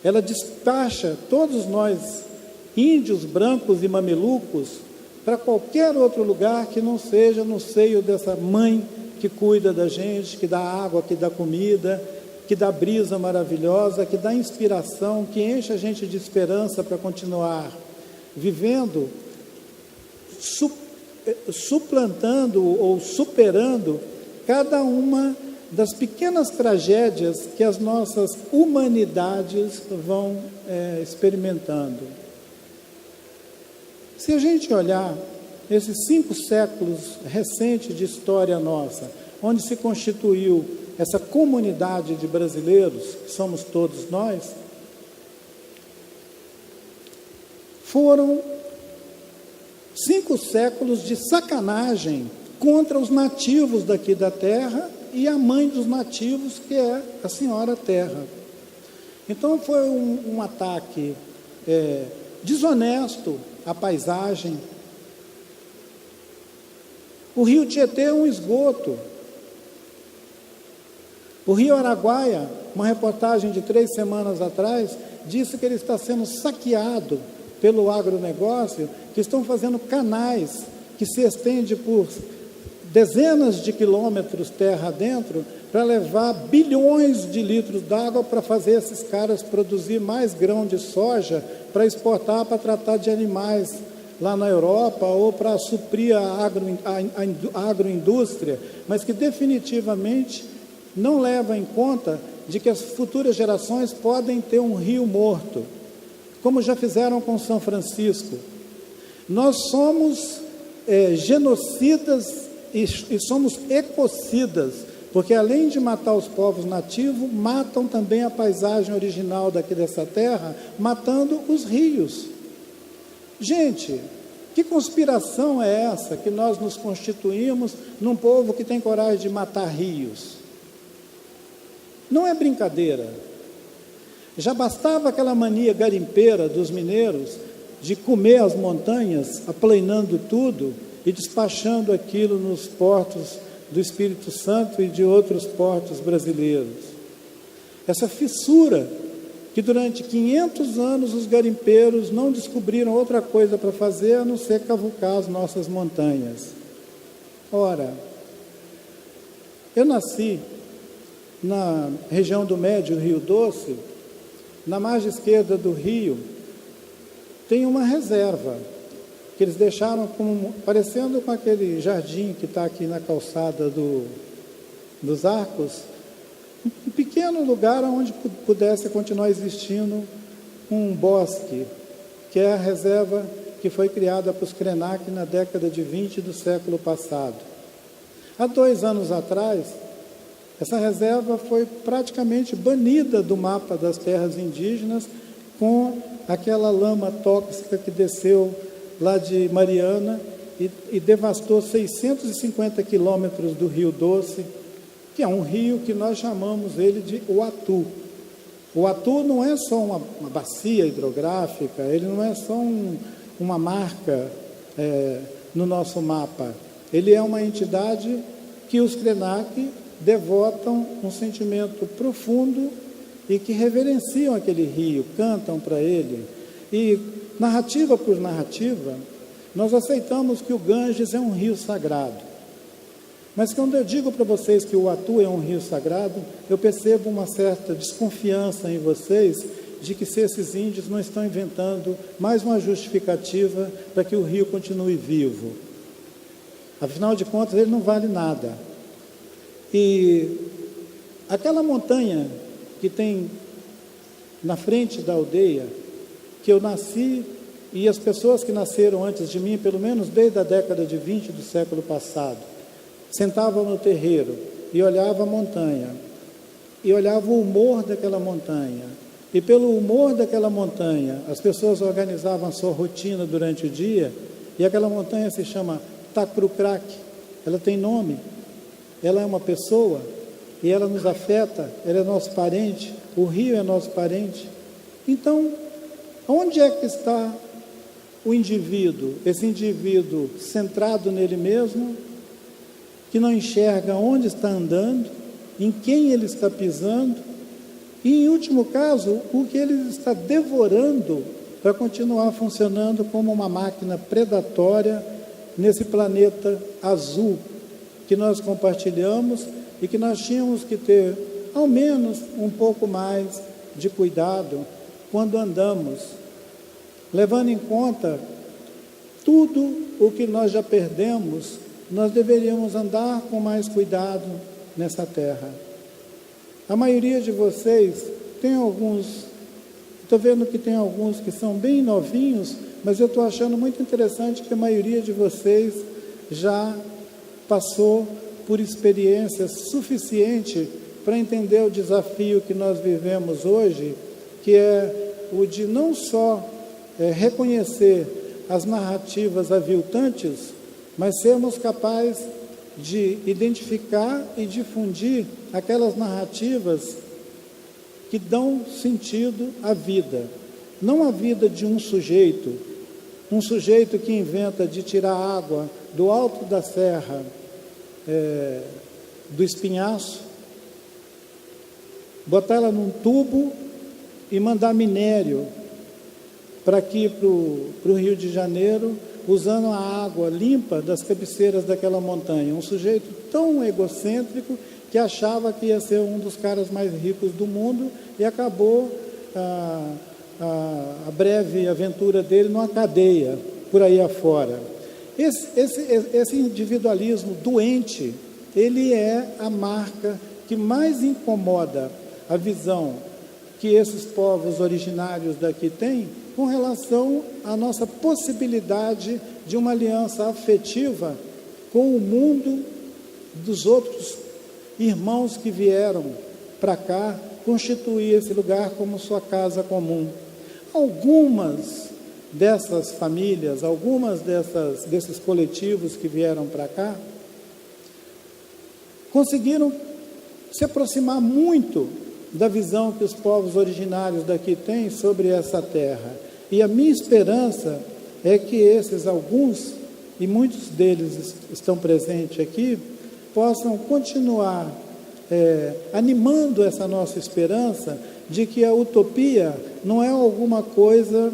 ela despacha todos nós índios brancos e mamelucos para qualquer outro lugar que não seja no seio dessa mãe que cuida da gente, que dá água, que dá comida, que dá brisa maravilhosa, que dá inspiração, que enche a gente de esperança para continuar vivendo, suplantando ou superando cada uma das pequenas tragédias que as nossas humanidades vão experimentando. Se a gente olhar esses 5 séculos recentes de história nossa, onde se constituiu essa comunidade de brasileiros, que somos todos nós, foram 5 séculos de sacanagem contra os nativos daqui da terra e a mãe dos nativos, que é a Senhora Terra. Então foi um ataque desonesto à paisagem. O rio Tietê é um esgoto. O rio Araguaia, uma reportagem de 3 semanas atrás, disse que ele está sendo saqueado pelo agronegócio, que estão fazendo canais que se estendem por dezenas de quilômetros terra adentro para levar bilhões de litros d'água para fazer esses caras produzir mais grão de soja para exportar, para tratar de animais lá na Europa ou para suprir a agroindústria, mas que definitivamente não leva em conta de que as futuras gerações podem ter um rio morto, como já fizeram com São Francisco. Nós somos genocidas e somos ecocidas, porque além de matar os povos nativos, matam também a paisagem original daqui dessa terra, matando os rios. Gente, que conspiração é essa que nós nos constituímos num povo que tem coragem de matar rios? Não é brincadeira. Já bastava aquela mania garimpeira dos mineiros de comer as montanhas, aplainando tudo e despachando aquilo nos portos do Espírito Santo e de outros portos brasileiros. Essa fissura que durante 500 anos os garimpeiros não descobriram outra coisa para fazer a não ser cavucar as nossas montanhas. Ora, eu nasci na região do Médio Rio Doce. Na margem esquerda do rio tem uma reserva que eles deixaram parecendo com aquele jardim que está aqui na calçada dos Arcos, um pequeno lugar onde pudesse continuar existindo um bosque, que é a reserva que foi criada para os Krenak na década de 20 do século passado. Há 2 anos atrás, essa reserva foi praticamente banida do mapa das terras indígenas com aquela lama tóxica que desceu lá de Mariana e devastou 650 quilômetros do Rio Doce, que é um rio que nós chamamos ele de Uatu. O Uatu não é só uma bacia hidrográfica, ele não é só uma marca no nosso mapa. Ele é uma entidade que os Krenak devotam um sentimento profundo e que reverenciam aquele rio, cantam para ele. E narrativa por narrativa, nós aceitamos que o Ganges é um rio sagrado. Mas quando eu digo para vocês que o Uatu é um rio sagrado, eu percebo uma certa desconfiança em vocês de que se esses índios não estão inventando mais uma justificativa para que o rio continue vivo. Afinal de contas, ele não vale nada. E aquela montanha que tem na frente da aldeia, que eu nasci, e as pessoas que nasceram antes de mim, pelo menos desde a década de 20 do século passado, sentavam no terreiro e olhavam a montanha, e olhavam o humor daquela montanha, e pelo humor daquela montanha, as pessoas organizavam a sua rotina durante o dia, e aquela montanha se chama Tacrucrac, ela tem nome, ela é uma pessoa, e ela nos afeta, ela é nosso parente, o rio é nosso parente. Então, onde é que está o indivíduo, esse indivíduo centrado nele mesmo, que não enxerga onde está andando, em quem ele está pisando, e, em último caso, o que ele está devorando para continuar funcionando como uma máquina predatória nesse planeta azul que nós compartilhamos e que nós tínhamos que ter, ao menos, um pouco mais de cuidado quando andamos, levando em conta tudo o que nós já perdemos. Nós deveríamos andar com mais cuidado nessa terra. A maioria de vocês tem alguns, estou vendo que tem alguns que são bem novinhos, mas eu estou achando muito interessante que a maioria de vocês já passou por experiência suficiente para entender o desafio que nós vivemos hoje, que é o de não só reconhecer as narrativas aviltantes, mas sermos capazes de identificar e difundir aquelas narrativas que dão sentido à vida. Não a vida de um sujeito que inventa de tirar água do alto da serra, do espinhaço, botar ela num tubo e mandar minério para aqui, para o Rio de Janeiro, usando a água limpa das cabeceiras daquela montanha. Um sujeito tão egocêntrico que achava que ia ser um dos caras mais ricos do mundo e acabou a breve aventura dele numa cadeia, por aí afora. Esse individualismo doente, ele é a marca que mais incomoda a visão que esses povos originários daqui têm com relação à nossa possibilidade de uma aliança afetiva com o mundo dos outros irmãos que vieram para cá constituir esse lugar como sua casa comum. Algumas dessas famílias, desses coletivos que vieram para cá, conseguiram se aproximar muito da visão que os povos originários daqui têm sobre essa terra. E a minha esperança é que esses alguns, e muitos deles estão presentes aqui, possam continuar animando essa nossa esperança de que a utopia não é alguma coisa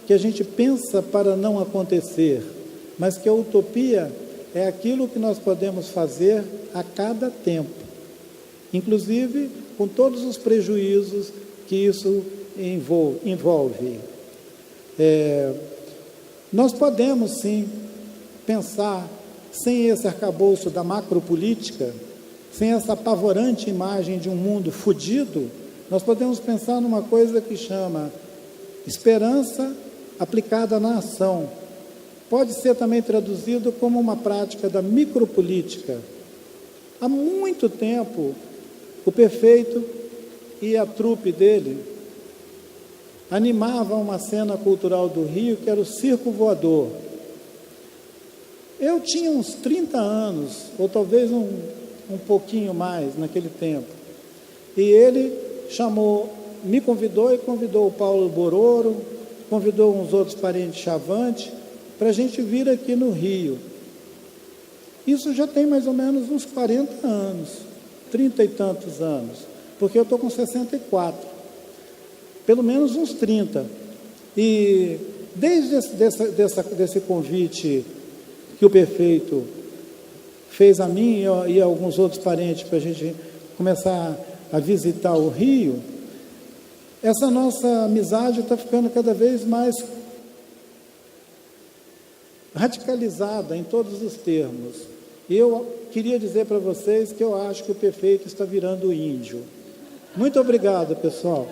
que a gente pensa para não acontecer, mas que a utopia é aquilo que nós podemos fazer a cada tempo, inclusive com todos os prejuízos que isso envolve. Nós podemos sim pensar, sem esse arcabouço da macropolítica, sem essa apavorante imagem de um mundo fudido, nós podemos pensar numa coisa que chama esperança aplicada na ação. Pode ser também traduzido como uma prática da micropolítica. Há muito tempo, o Perfeito e a trupe dele animavam uma cena cultural do Rio, que era o Circo Voador. Eu tinha uns 30 anos, ou talvez um pouquinho mais naquele tempo, e ele me convidou e convidou o Paulo Bororo, convidou uns outros parentes chavantes, para a gente vir aqui no Rio. Isso já tem mais ou menos uns 40 anos, 30 e tantos anos, porque eu estou com 64, pelo menos uns 30. E desde desse convite que o Perfeito fez a mim e a alguns outros parentes para a gente começar a visitar o Rio, essa nossa amizade está ficando cada vez mais radicalizada em todos os termos. E eu queria dizer para vocês que eu acho que o Perfeito está virando índio. Muito obrigado, pessoal.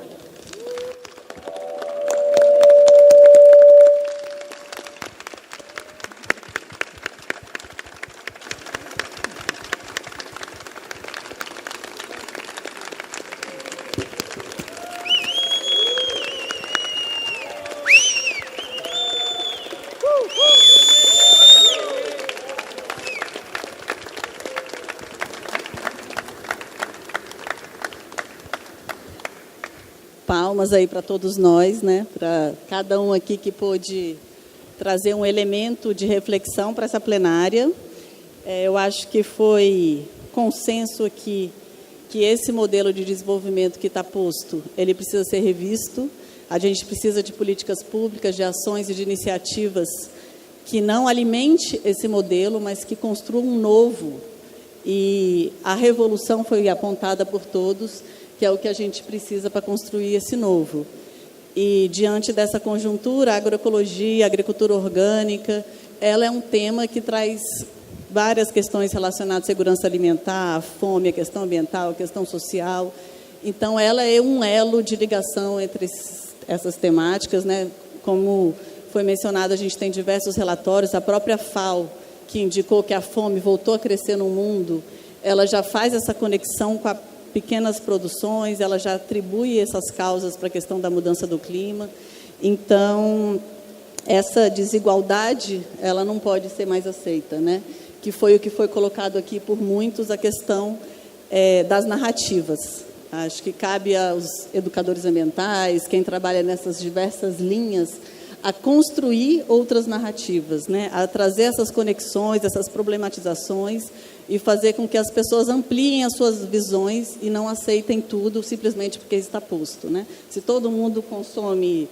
Palmas aí para todos nós, né? Para cada um aqui que pôde trazer um elemento de reflexão para essa plenária. Eu acho que foi consenso aqui que esse modelo de desenvolvimento que está posto, ele precisa ser revisto. A gente precisa de políticas públicas, de ações e de iniciativas que não alimente esse modelo, mas que construam um novo. E a revolução foi apontada por todos, que é o que a gente precisa para construir esse novo. E, diante dessa conjuntura, a agroecologia, a agricultura orgânica, ela é um tema que traz várias questões relacionadas à segurança alimentar, à fome, à questão ambiental, à questão social. Então, ela é um elo de ligação entre essas temáticas, né? Como foi mencionado, a gente tem diversos relatórios, a própria FAO, que indicou que a fome voltou a crescer no mundo, ela já faz essa conexão com as pequenas produções, ela já atribui essas causas para a questão da mudança do clima. Então, essa desigualdade, ela não pode ser mais aceita, né? Que foi o que foi colocado aqui por muitos, a questão das narrativas. Acho que cabe aos educadores ambientais, quem trabalha nessas diversas linhas, a construir outras narrativas, né? A trazer essas conexões, essas problematizações e fazer com que as pessoas ampliem as suas visões e não aceitem tudo simplesmente porque está posto, né? Se todo mundo consome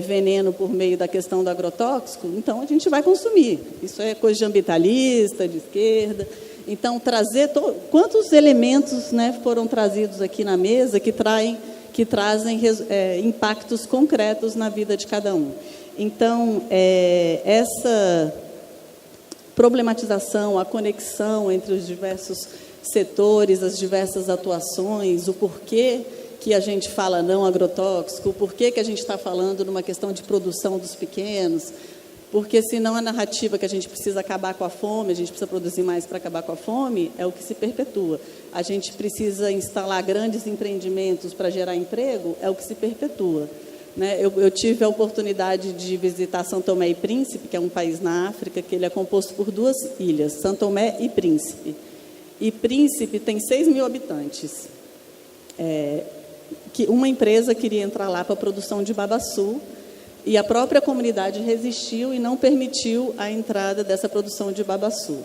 veneno por meio da questão do agrotóxico, então a gente vai consumir. Isso é coisa de ambientalista, de esquerda. Então, trazer quantos elementos, né, foram trazidos aqui na mesa que trazem impactos concretos na vida de cada um. Então, essa problematização, a conexão entre os diversos setores, as diversas atuações, o porquê que a gente fala não agrotóxico, o porquê que a gente está falando numa questão de produção dos pequenos, porque senão a narrativa que a gente precisa acabar com a fome, a gente precisa produzir mais para acabar com a fome, é o que se perpetua. A gente precisa instalar grandes empreendimentos para gerar emprego, é o que se perpetua. Né? Eu tive a oportunidade de visitar São Tomé e Príncipe, que é um país na África, que ele é composto por 2 ilhas, São Tomé e Príncipe. E Príncipe tem 6 mil habitantes. Que uma empresa queria entrar lá para a produção de babaçu, e a própria comunidade resistiu e não permitiu a entrada dessa produção de babaçu.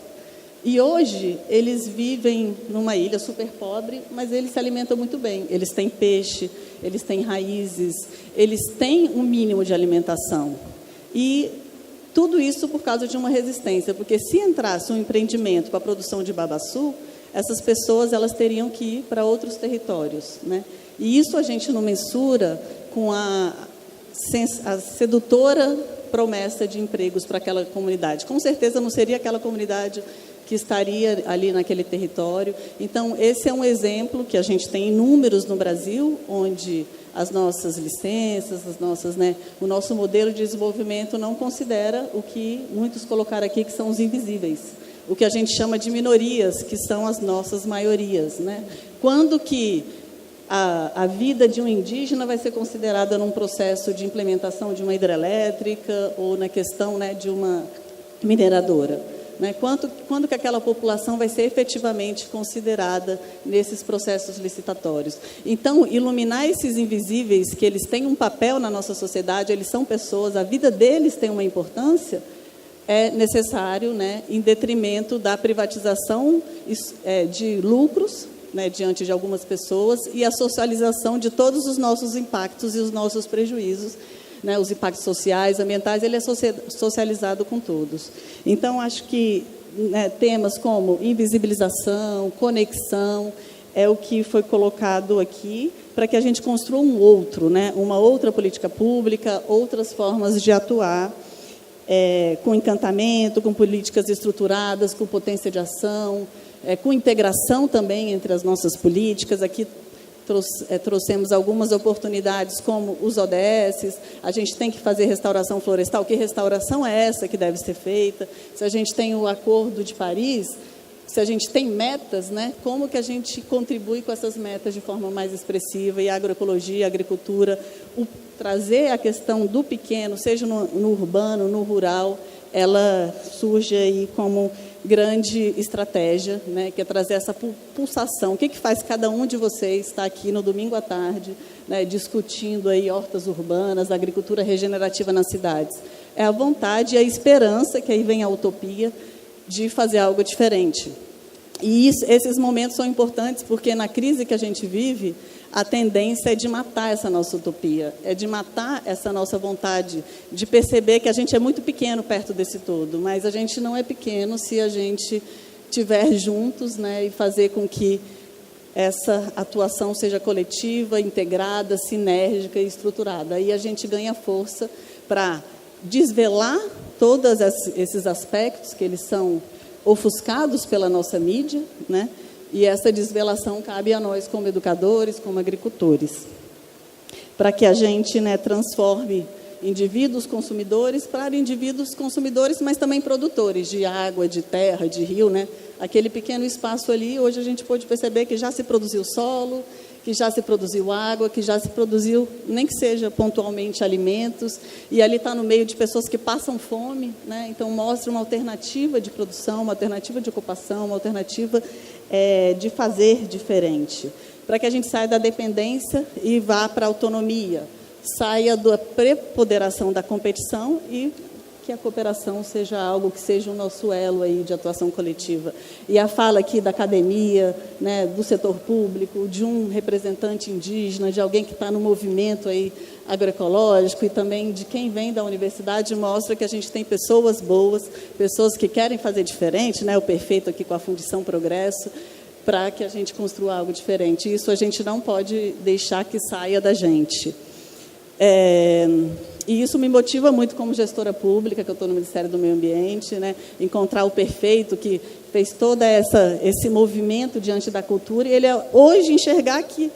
E hoje eles vivem numa ilha super pobre, mas eles se alimentam muito bem. Eles têm peixe, eles têm raízes, eles têm um mínimo de alimentação. E tudo isso por causa de uma resistência, porque se entrasse um empreendimento para a produção de babaçu, essas pessoas elas teriam que ir para outros territórios, né? E isso a gente não mensura com a sedutora promessa de empregos para aquela comunidade. Com certeza não seria aquela comunidade que estaria ali naquele território. Então, esse é um exemplo que a gente tem inúmeros no Brasil, onde as nossas licenças, o nosso modelo de desenvolvimento não considera o que muitos colocaram aqui, que são os invisíveis. O que a gente chama de minorias, que são as nossas maiorias, né? Quando que a vida de um indígena vai ser considerada num processo de implementação de uma hidrelétrica ou na questão, né, de uma mineradora? Né? Quando que aquela população vai ser efetivamente considerada nesses processos licitatórios? Então, iluminar esses invisíveis, que eles têm um papel na nossa sociedade, eles são pessoas, a vida deles tem uma importância, é necessário, né, em detrimento da privatização de lucros, né, diante de algumas pessoas, e a socialização de todos os nossos impactos e os nossos prejuízos, né, os impactos sociais, ambientais, ele é socializado com todos. Então, acho que, né, temas como invisibilização, conexão, é o que foi colocado aqui para que a gente construa um outro, né, uma outra política pública, outras formas de atuar, com encantamento, com políticas estruturadas, com potência de ação, com integração também entre as nossas políticas. Aqui trouxemos algumas oportunidades, como os ODS. A gente tem que fazer restauração florestal. Que restauração é essa que deve ser feita? Se a gente tem o Acordo de Paris, se a gente tem metas, né, como que a gente contribui com essas metas de forma mais expressiva? E a agroecologia, a agricultura, trazer a questão do pequeno, seja no urbano, no rural, ela surge aí como grande estratégia, né, que é trazer essa pulsação. O que faz cada um de vocês estar aqui no domingo à tarde, né, discutindo aí hortas urbanas, agricultura regenerativa nas cidades? É a vontade e a esperança, que aí vem a utopia, de fazer algo diferente. E esses momentos são importantes porque na crise que a gente vive, a tendência é de matar essa nossa utopia, é de matar essa nossa vontade de perceber que a gente é muito pequeno perto desse todo, mas a gente não é pequeno se a gente estiver juntos, né, e fazer com que essa atuação seja coletiva, integrada, sinérgica e estruturada. Aí a gente ganha força para desvelar todos esses aspectos que eles são ofuscados pela nossa mídia, né? E essa desvelação cabe a nós como educadores, como agricultores, para que a gente, né, transforme indivíduos consumidores para indivíduos consumidores, mas também produtores de água, de terra, de rio, né? Aquele pequeno espaço ali, hoje a gente pôde perceber que já se produziu solo, que já se produziu água, que já se produziu, nem que seja pontualmente, alimentos, e ali está no meio de pessoas que passam fome, né? Então mostra uma alternativa de produção, uma alternativa de ocupação, uma alternativa de fazer diferente, para que a gente saia da dependência e vá para a autonomia, saia da preponderação da competição e que a cooperação seja algo que seja o nosso elo aí de atuação coletiva. E a fala aqui da academia, né, do setor público, de um representante indígena, de alguém que está no movimento aí agroecológico e também de quem vem da universidade, mostra que a gente tem pessoas boas, pessoas que querem fazer diferente, né, o perfeito aqui com a Fundição Progresso, para que a gente construa algo diferente. Isso a gente não pode deixar que saia da gente. E isso me motiva muito como gestora pública, que eu estou no Ministério do Meio Ambiente, né? Encontrar o perfeito que fez todo esse movimento diante da cultura, e ele hoje enxergar que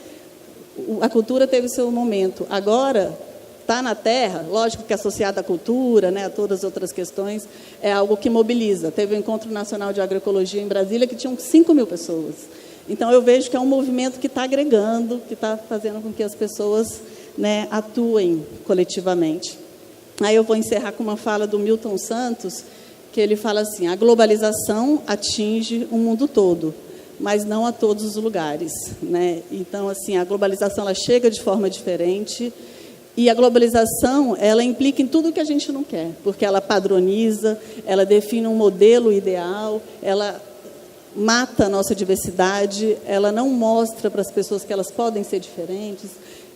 a cultura teve o seu momento. Agora, está na terra, lógico que associado à cultura, né, a todas as outras questões, é algo que mobiliza. Teve o Encontro Nacional de Agroecologia em Brasília, que tinham 5.000 pessoas. Então, eu vejo que é um movimento que está agregando, que está fazendo com que as pessoas, né, atuem coletivamente. Aí eu vou encerrar com uma fala do Milton Santos, que ele fala assim: a globalização atinge o mundo todo, mas não a todos os lugares, né? Então, assim, a globalização ela chega de forma diferente, e a globalização ela implica em tudo que a gente não quer, porque ela padroniza, ela define um modelo ideal, ela mata a nossa diversidade, ela não mostra para as pessoas que elas podem ser diferentes.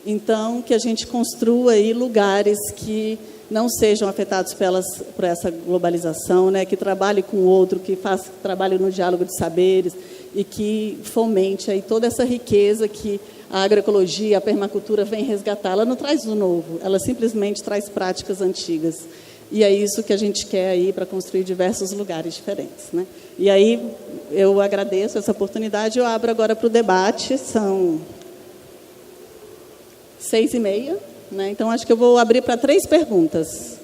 Então, que a gente construa aí lugares que não sejam afetados por essa globalização, né? Que trabalhe com o outro, que trabalhe no diálogo de saberes e que fomente aí toda essa riqueza que a agroecologia, a permacultura vem resgatar. Ela não traz o novo, ela simplesmente traz práticas antigas. E é isso que a gente quer aí para construir diversos lugares diferentes, né? E aí eu agradeço essa oportunidade, eu abro agora para o debate, são 6h30, né? Então acho que eu vou abrir para 3 perguntas.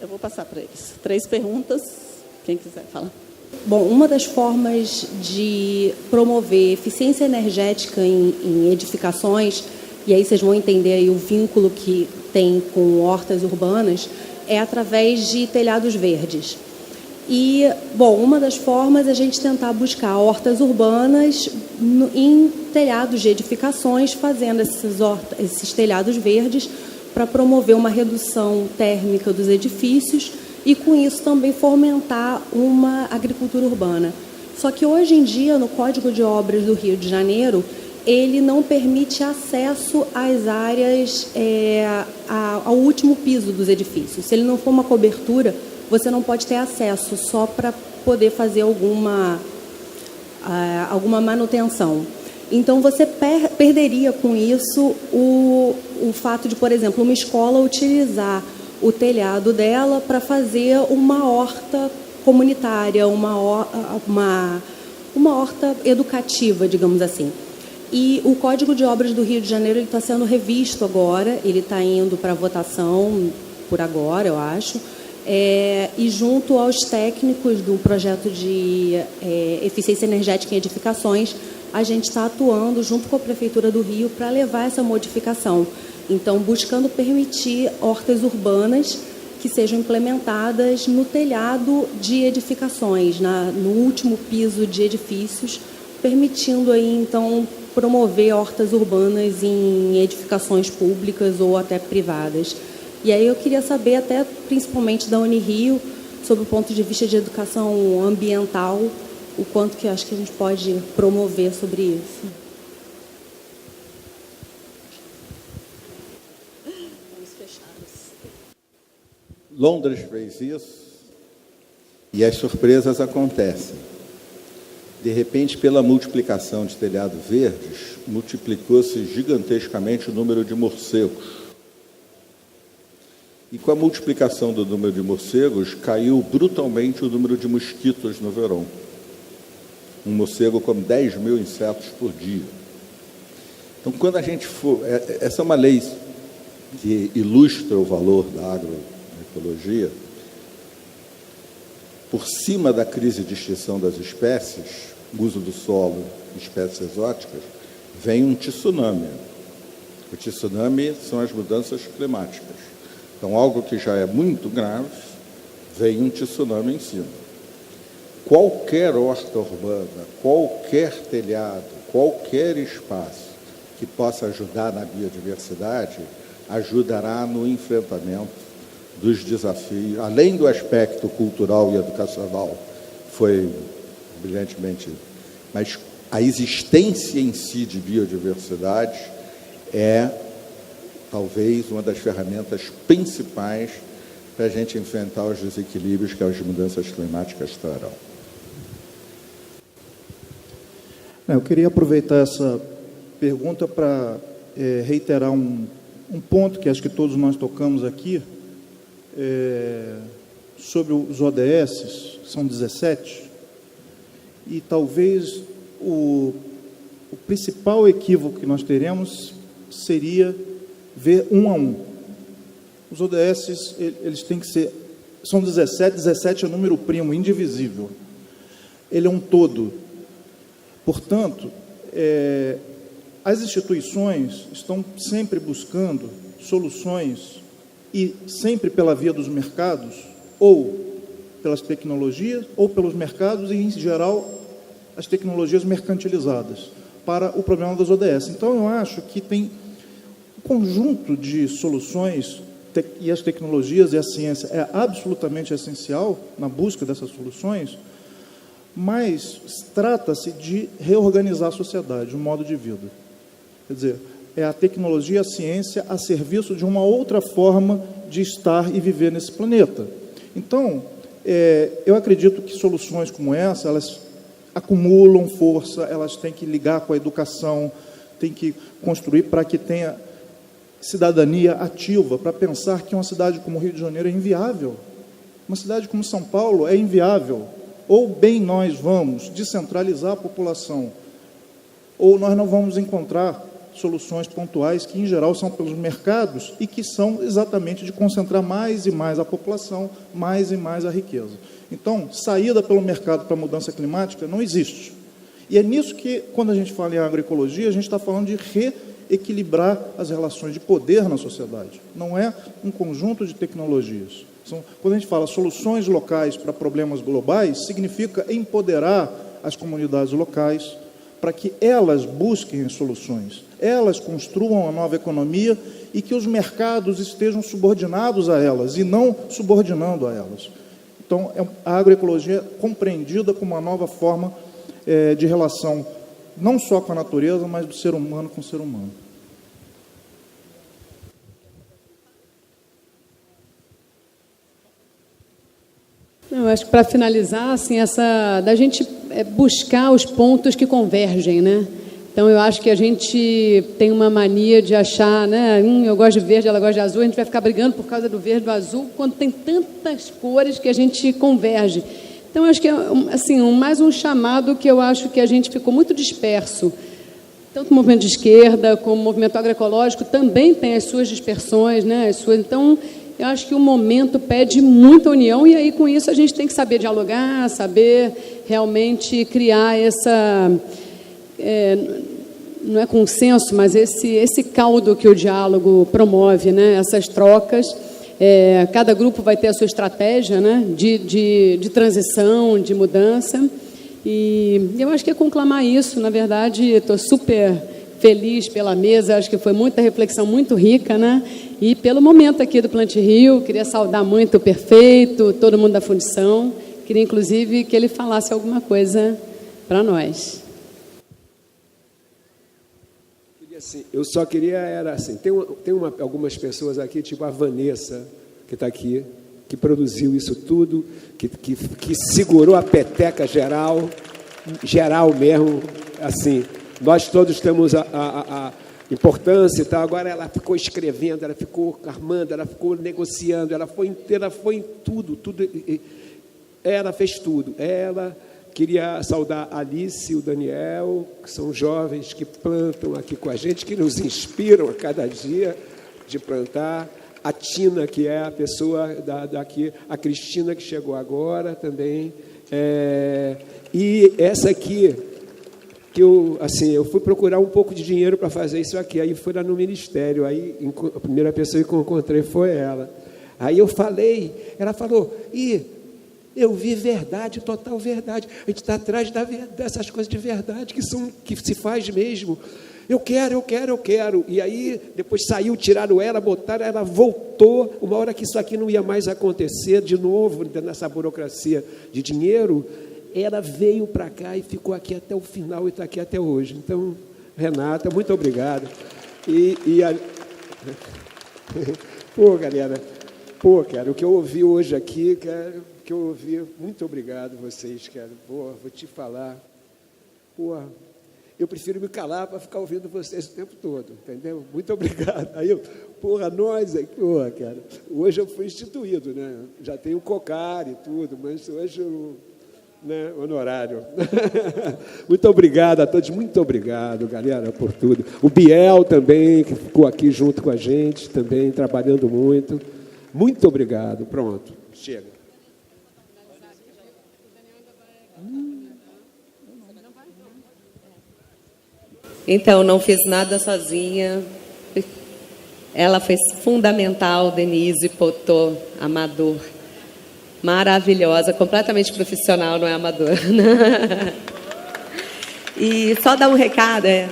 Eu vou passar para eles. 3 perguntas, quem quiser falar. Bom, uma das formas de promover eficiência energética em edificações, e aí vocês vão entender aí o vínculo que tem com hortas urbanas, é através de telhados verdes. E, bom, uma das formas é a gente tentar buscar hortas urbanas em telhados de edificações, fazendo esses telhados verdes para promover uma redução térmica dos edifícios e, com isso, também fomentar uma agricultura urbana. Só que, hoje em dia, no Código de Obras do Rio de Janeiro, ele não permite acesso às áreas, ao último piso dos edifícios. Se ele não for uma cobertura, você não pode ter acesso só para poder fazer alguma manutenção. Então, você perderia com isso o fato de, por exemplo, uma escola utilizar o telhado dela para fazer uma horta comunitária, uma horta educativa, digamos assim. E o Código de Obras do Rio de Janeiro está sendo revisto agora, ele está indo para votação por agora, eu acho. E junto aos técnicos do projeto de eficiência energética em edificações, a gente está atuando junto com a Prefeitura do Rio para levar essa modificação. Então, buscando permitir hortas urbanas que sejam implementadas no telhado de edificações, no último piso de edifícios, permitindo aí, então, promover hortas urbanas em edificações públicas ou até privadas. E aí eu queria saber, até principalmente da Unirio, sobre o ponto de vista de educação ambiental, o quanto que eu acho que a gente pode promover sobre isso. Londres fez isso e as surpresas acontecem. De repente, pela multiplicação de telhados verdes, multiplicou-se gigantescamente o número de morcegos. E com a multiplicação do número de morcegos, caiu brutalmente o número de mosquitos no verão. Um morcego come 10 mil insetos por dia. Então, quando a gente for... Essa é uma lei que ilustra o valor da agroecologia. Por cima da crise de extinção das espécies, uso do solo, espécies exóticas, vem um tsunami. O tsunami são as mudanças climáticas. Então, algo que já é muito grave, vem um tsunami em cima. Qualquer horta urbana, qualquer telhado, qualquer espaço que possa ajudar na biodiversidade, ajudará no enfrentamento dos desafios, além do aspecto cultural e educacional, foi brilhantemente, mas a existência em si de biodiversidade é talvez uma das ferramentas principais para a gente enfrentar os desequilíbrios que as mudanças climáticas trarão. Eu queria aproveitar essa pergunta para reiterar um ponto que acho que todos nós tocamos aqui, sobre os ODS, são 17, e talvez o principal equívoco que nós teremos seria ver um a um. Os ODS, eles têm que ser, são 17, 17 é número primo, indivisível. Ele é um todo. Portanto, as instituições estão sempre buscando soluções, e sempre pela via dos mercados, ou pelas tecnologias, ou pelos mercados, e, em geral, as tecnologias mercantilizadas, para o problema das ODS. Então, eu acho que tem um conjunto de soluções, e as tecnologias e a ciência é absolutamente essencial na busca dessas soluções, mas trata-se de reorganizar a sociedade, o modo de vida. Quer dizer, é a tecnologia e a ciência a serviço de uma outra forma de estar e viver nesse planeta. Então, eu acredito que soluções como essa, elas acumulam força, elas têm que ligar com a educação, têm que construir para que tenha cidadania ativa, para pensar que uma cidade como o Rio de Janeiro é inviável. Uma cidade como São Paulo é inviável. Ou bem nós vamos descentralizar a população, ou nós não vamos encontrar soluções pontuais que, em geral, são pelos mercados e que são exatamente de concentrar mais e mais a população, mais e mais a riqueza. Então, saída pelo mercado para a mudança climática não existe. E é nisso que, quando a gente fala em agroecologia, a gente está falando de reequilibrar as relações de poder na sociedade. Não é um conjunto de tecnologias. Quando a gente fala soluções locais para problemas globais, significa empoderar as comunidades locais para que elas busquem soluções, elas construam uma nova economia e que os mercados estejam subordinados a elas e não subordinando a elas. Então, a agroecologia é compreendida como uma nova forma de relação, não só com a natureza, mas do ser humano com o ser humano. Eu acho que, para finalizar, assim, da gente buscar os pontos que convergem, né? Então, eu acho que a gente tem uma mania de achar, né? Eu gosto de verde, ela gosta de azul, a gente vai ficar brigando por causa do verde e do azul, quando tem tantas cores que a gente converge. Então, eu acho que é assim, mais um chamado que eu acho que a gente ficou muito disperso. Tanto o movimento de esquerda como o movimento agroecológico também tem as suas dispersões, né? Então, eu acho que o momento pede muita união, e aí, com isso, a gente tem que saber dialogar, saber realmente criar essa... não é consenso, mas esse caldo que o diálogo promove, né? Essas trocas. Cada grupo vai ter a sua estratégia, né? de transição, de mudança. E eu acho que é conclamar isso. Na verdade, estou super feliz pela mesa, acho que foi muita reflexão muito rica, né? E pelo momento aqui do Plant Rio, queria saudar muito o Perfeito, todo mundo da fundição. Queria, inclusive, que ele falasse alguma coisa para nós. Assim, eu só queria, tem algumas pessoas aqui, tipo a Vanessa, que está aqui, que produziu isso tudo, que segurou a peteca geral mesmo, assim. Nós todos temos a importância e tal. Agora ela ficou escrevendo, ela ficou armando, ela ficou negociando, ela foi em tudo. Ela fez tudo. Ela queria saudar a Alice e o Daniel, que são jovens que plantam aqui com a gente, que nos inspiram a cada dia de plantar. A Tina, que é a pessoa daqui, a Cristina, que chegou agora também. E essa aqui, que eu fui procurar um pouco de dinheiro para fazer isso aqui, aí fui lá no ministério, aí a primeira pessoa que eu encontrei foi ela. Aí eu falei, ela falou, eu vi verdade, total verdade, a gente está atrás dessas coisas de verdade, que se faz mesmo. Eu quero. E aí, depois saiu, tiraram ela, botaram, ela voltou. Uma hora que isso aqui não ia mais acontecer, de novo, nessa burocracia de dinheiro, ela veio para cá e ficou aqui até o final e está aqui até hoje. Então, Renata, muito obrigado. Pô, galera, cara, o que eu ouvi hoje aqui, cara, muito obrigado vocês, cara. Pô, vou te falar. Pô, eu prefiro me calar para ficar ouvindo vocês o tempo todo, entendeu? Muito obrigado. Aí nós aqui, cara, hoje eu fui instituído, né? Já tenho cocar e tudo, mas hoje honorário. Muito obrigado a todos, muito obrigado, galera, por tudo. O Biel também, que ficou aqui junto com a gente, também trabalhando muito. Muito obrigado. Pronto, chega. Então, não fiz nada sozinha. Ela foi fundamental, Denise Potô, amador. Maravilhosa, completamente profissional, não é amador. E só dar um recado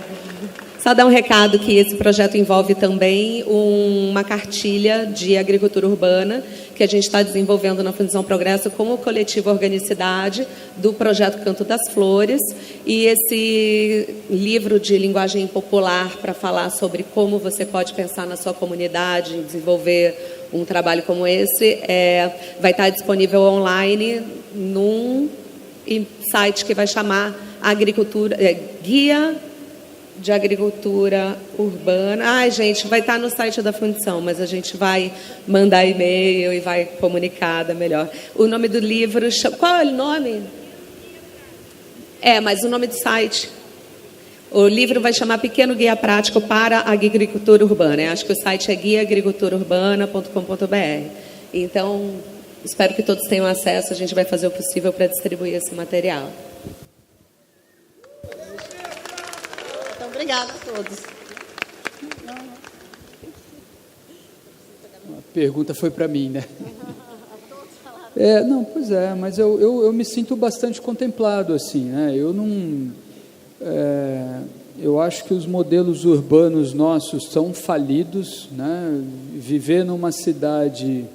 que esse projeto envolve também uma cartilha de agricultura urbana que a gente está desenvolvendo na Fundação Progresso com o coletivo Organicidade do projeto Canto das Flores, e esse livro de linguagem popular para falar sobre como você pode pensar na sua comunidade, desenvolver um trabalho como esse, vai estar disponível online num site que vai chamar Guia de Agricultura Urbana. Ai, gente, vai estar no site da Fundação, mas a gente vai mandar e-mail e vai comunicar melhor. O nome do livro... Qual é o nome? Mas o nome do site... O livro vai chamar Pequeno Guia Prático para a Agricultura Urbana. Acho que o site é guiaagriculturaurbana.com.br. Então, espero que todos tenham acesso. A gente vai fazer o possível para distribuir esse material. Então, obrigada a todos. A pergunta foi para mim, né? Pois é, mas eu me sinto bastante contemplado, assim, né? Eu acho que os modelos urbanos nossos são falidos, né? Viver numa cidade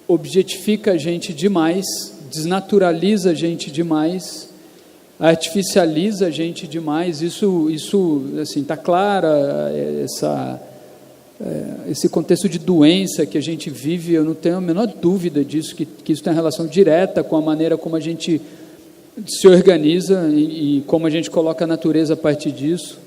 objetifica a gente demais, desnaturaliza a gente demais, artificializa a gente demais. Isso assim, está clara esse contexto de doença que a gente vive. Eu não tenho a menor dúvida disso, que isso tem relação direta com a maneira como a gente se organiza e como a gente coloca a natureza a partir disso.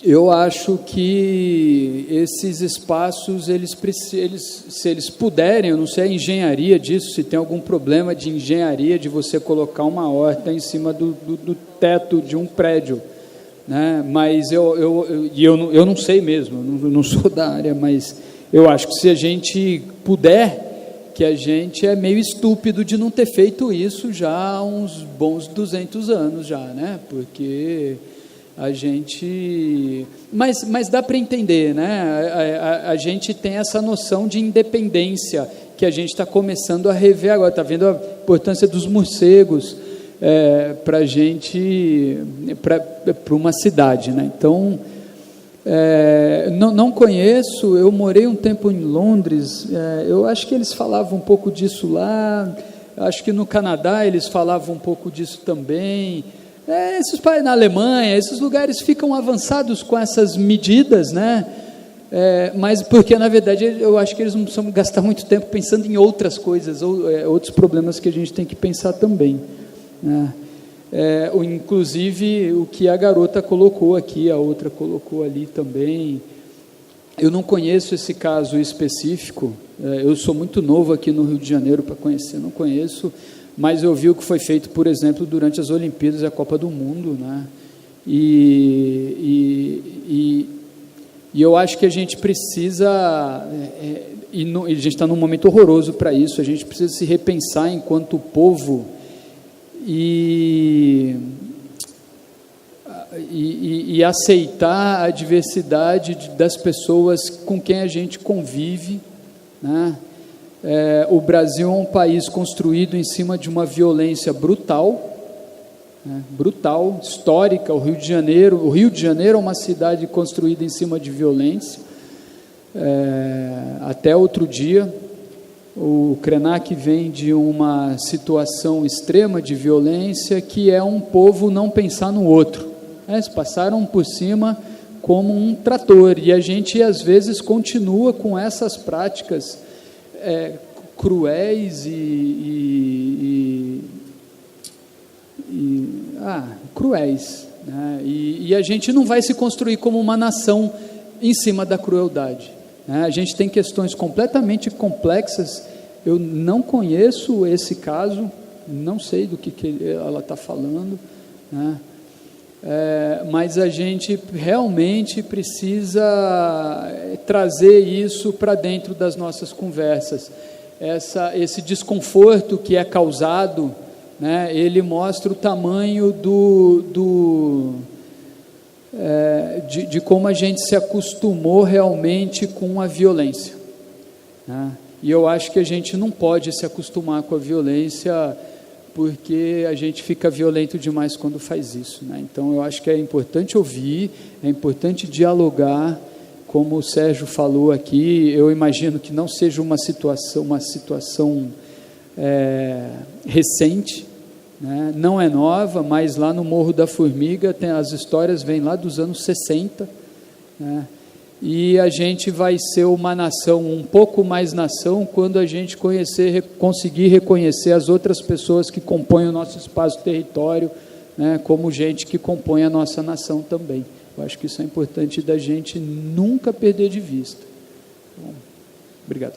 Eu acho que esses espaços, se eles puderem, eu não sei a engenharia disso, se tem algum problema de engenharia de você colocar uma horta em cima do teto de um prédio, né? Mas eu não sei mesmo, eu não sou da área, mas eu acho que se a gente puder, que a gente é meio estúpido de não ter feito isso já há uns bons 200 anos já, né? Porque a gente... Mas dá para entender, né? A gente tem essa noção de independência que a gente está começando a rever agora. Está vendo a importância dos morcegos para a gente, para uma cidade, né? Então... não conheço, eu morei um tempo em Londres, eu acho que eles falavam um pouco disso lá, acho que no Canadá eles falavam um pouco disso também, Na Alemanha, esses lugares ficam avançados com essas medidas, né? Mas porque, na verdade, eu acho que eles não precisam gastar muito tempo pensando em outras coisas, outros problemas que a gente tem que pensar também, né? Inclusive, o que a garota colocou aqui, a outra colocou ali também. Eu não conheço esse caso específico, eu sou muito novo aqui no Rio de Janeiro para conhecer, não conheço, mas eu vi o que foi feito, por exemplo, durante as Olimpíadas e a Copa do Mundo, né? E eu acho que a gente precisa, e a gente está num momento horroroso para isso, a gente precisa se repensar enquanto povo e aceitar a diversidade das pessoas com quem a gente convive, né? O Brasil é um país construído em cima de uma violência brutal, né? Brutal, histórica. O Rio de Janeiro é uma cidade construída em cima de violência. Até outro dia, o Krenak vem de uma situação extrema de violência, que é um povo não pensar no outro. Eles passaram por cima como um trator, e a gente às vezes continua com essas práticas cruéis cruéis, né? E a gente não vai se construir como uma nação em cima da crueldade, né? A gente tem questões completamente complexas. Eu não conheço esse caso, não sei do que ela está falando, né? Mas a gente realmente precisa trazer isso para dentro das nossas conversas. Esse desconforto que é causado, né, ele mostra o tamanho de como a gente se acostumou realmente com a violência, né? E eu acho que a gente não pode se acostumar com a violência, porque a gente fica violento demais quando faz isso, né? Então eu acho que é importante ouvir, é importante dialogar, como o Sérgio falou aqui. Eu imagino que não seja uma situação recente, né? Não é nova, mas lá no Morro da Formiga as histórias vêm lá dos anos 60, né? E a gente vai ser uma nação, um pouco mais nação, quando a gente conseguir reconhecer as outras pessoas que compõem o nosso espaço território, né, como gente que compõe a nossa nação também. Eu acho que isso é importante da gente nunca perder de vista. Bom, obrigado.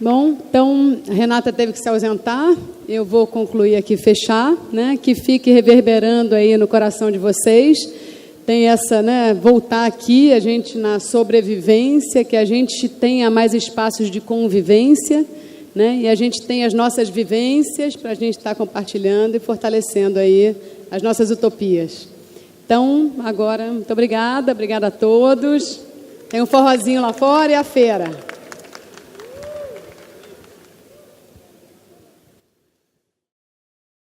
Bom, então, a Renata teve que se ausentar, eu vou concluir aqui, fechar, né, que fique reverberando aí no coração de vocês, tem essa, né, voltar aqui, a gente na sobrevivência, que a gente tenha mais espaços de convivência, né, e a gente tem as nossas vivências para a gente estar compartilhando e fortalecendo aí as nossas utopias. Então, agora, muito obrigada a todos, tem um forrozinho lá fora e a feira.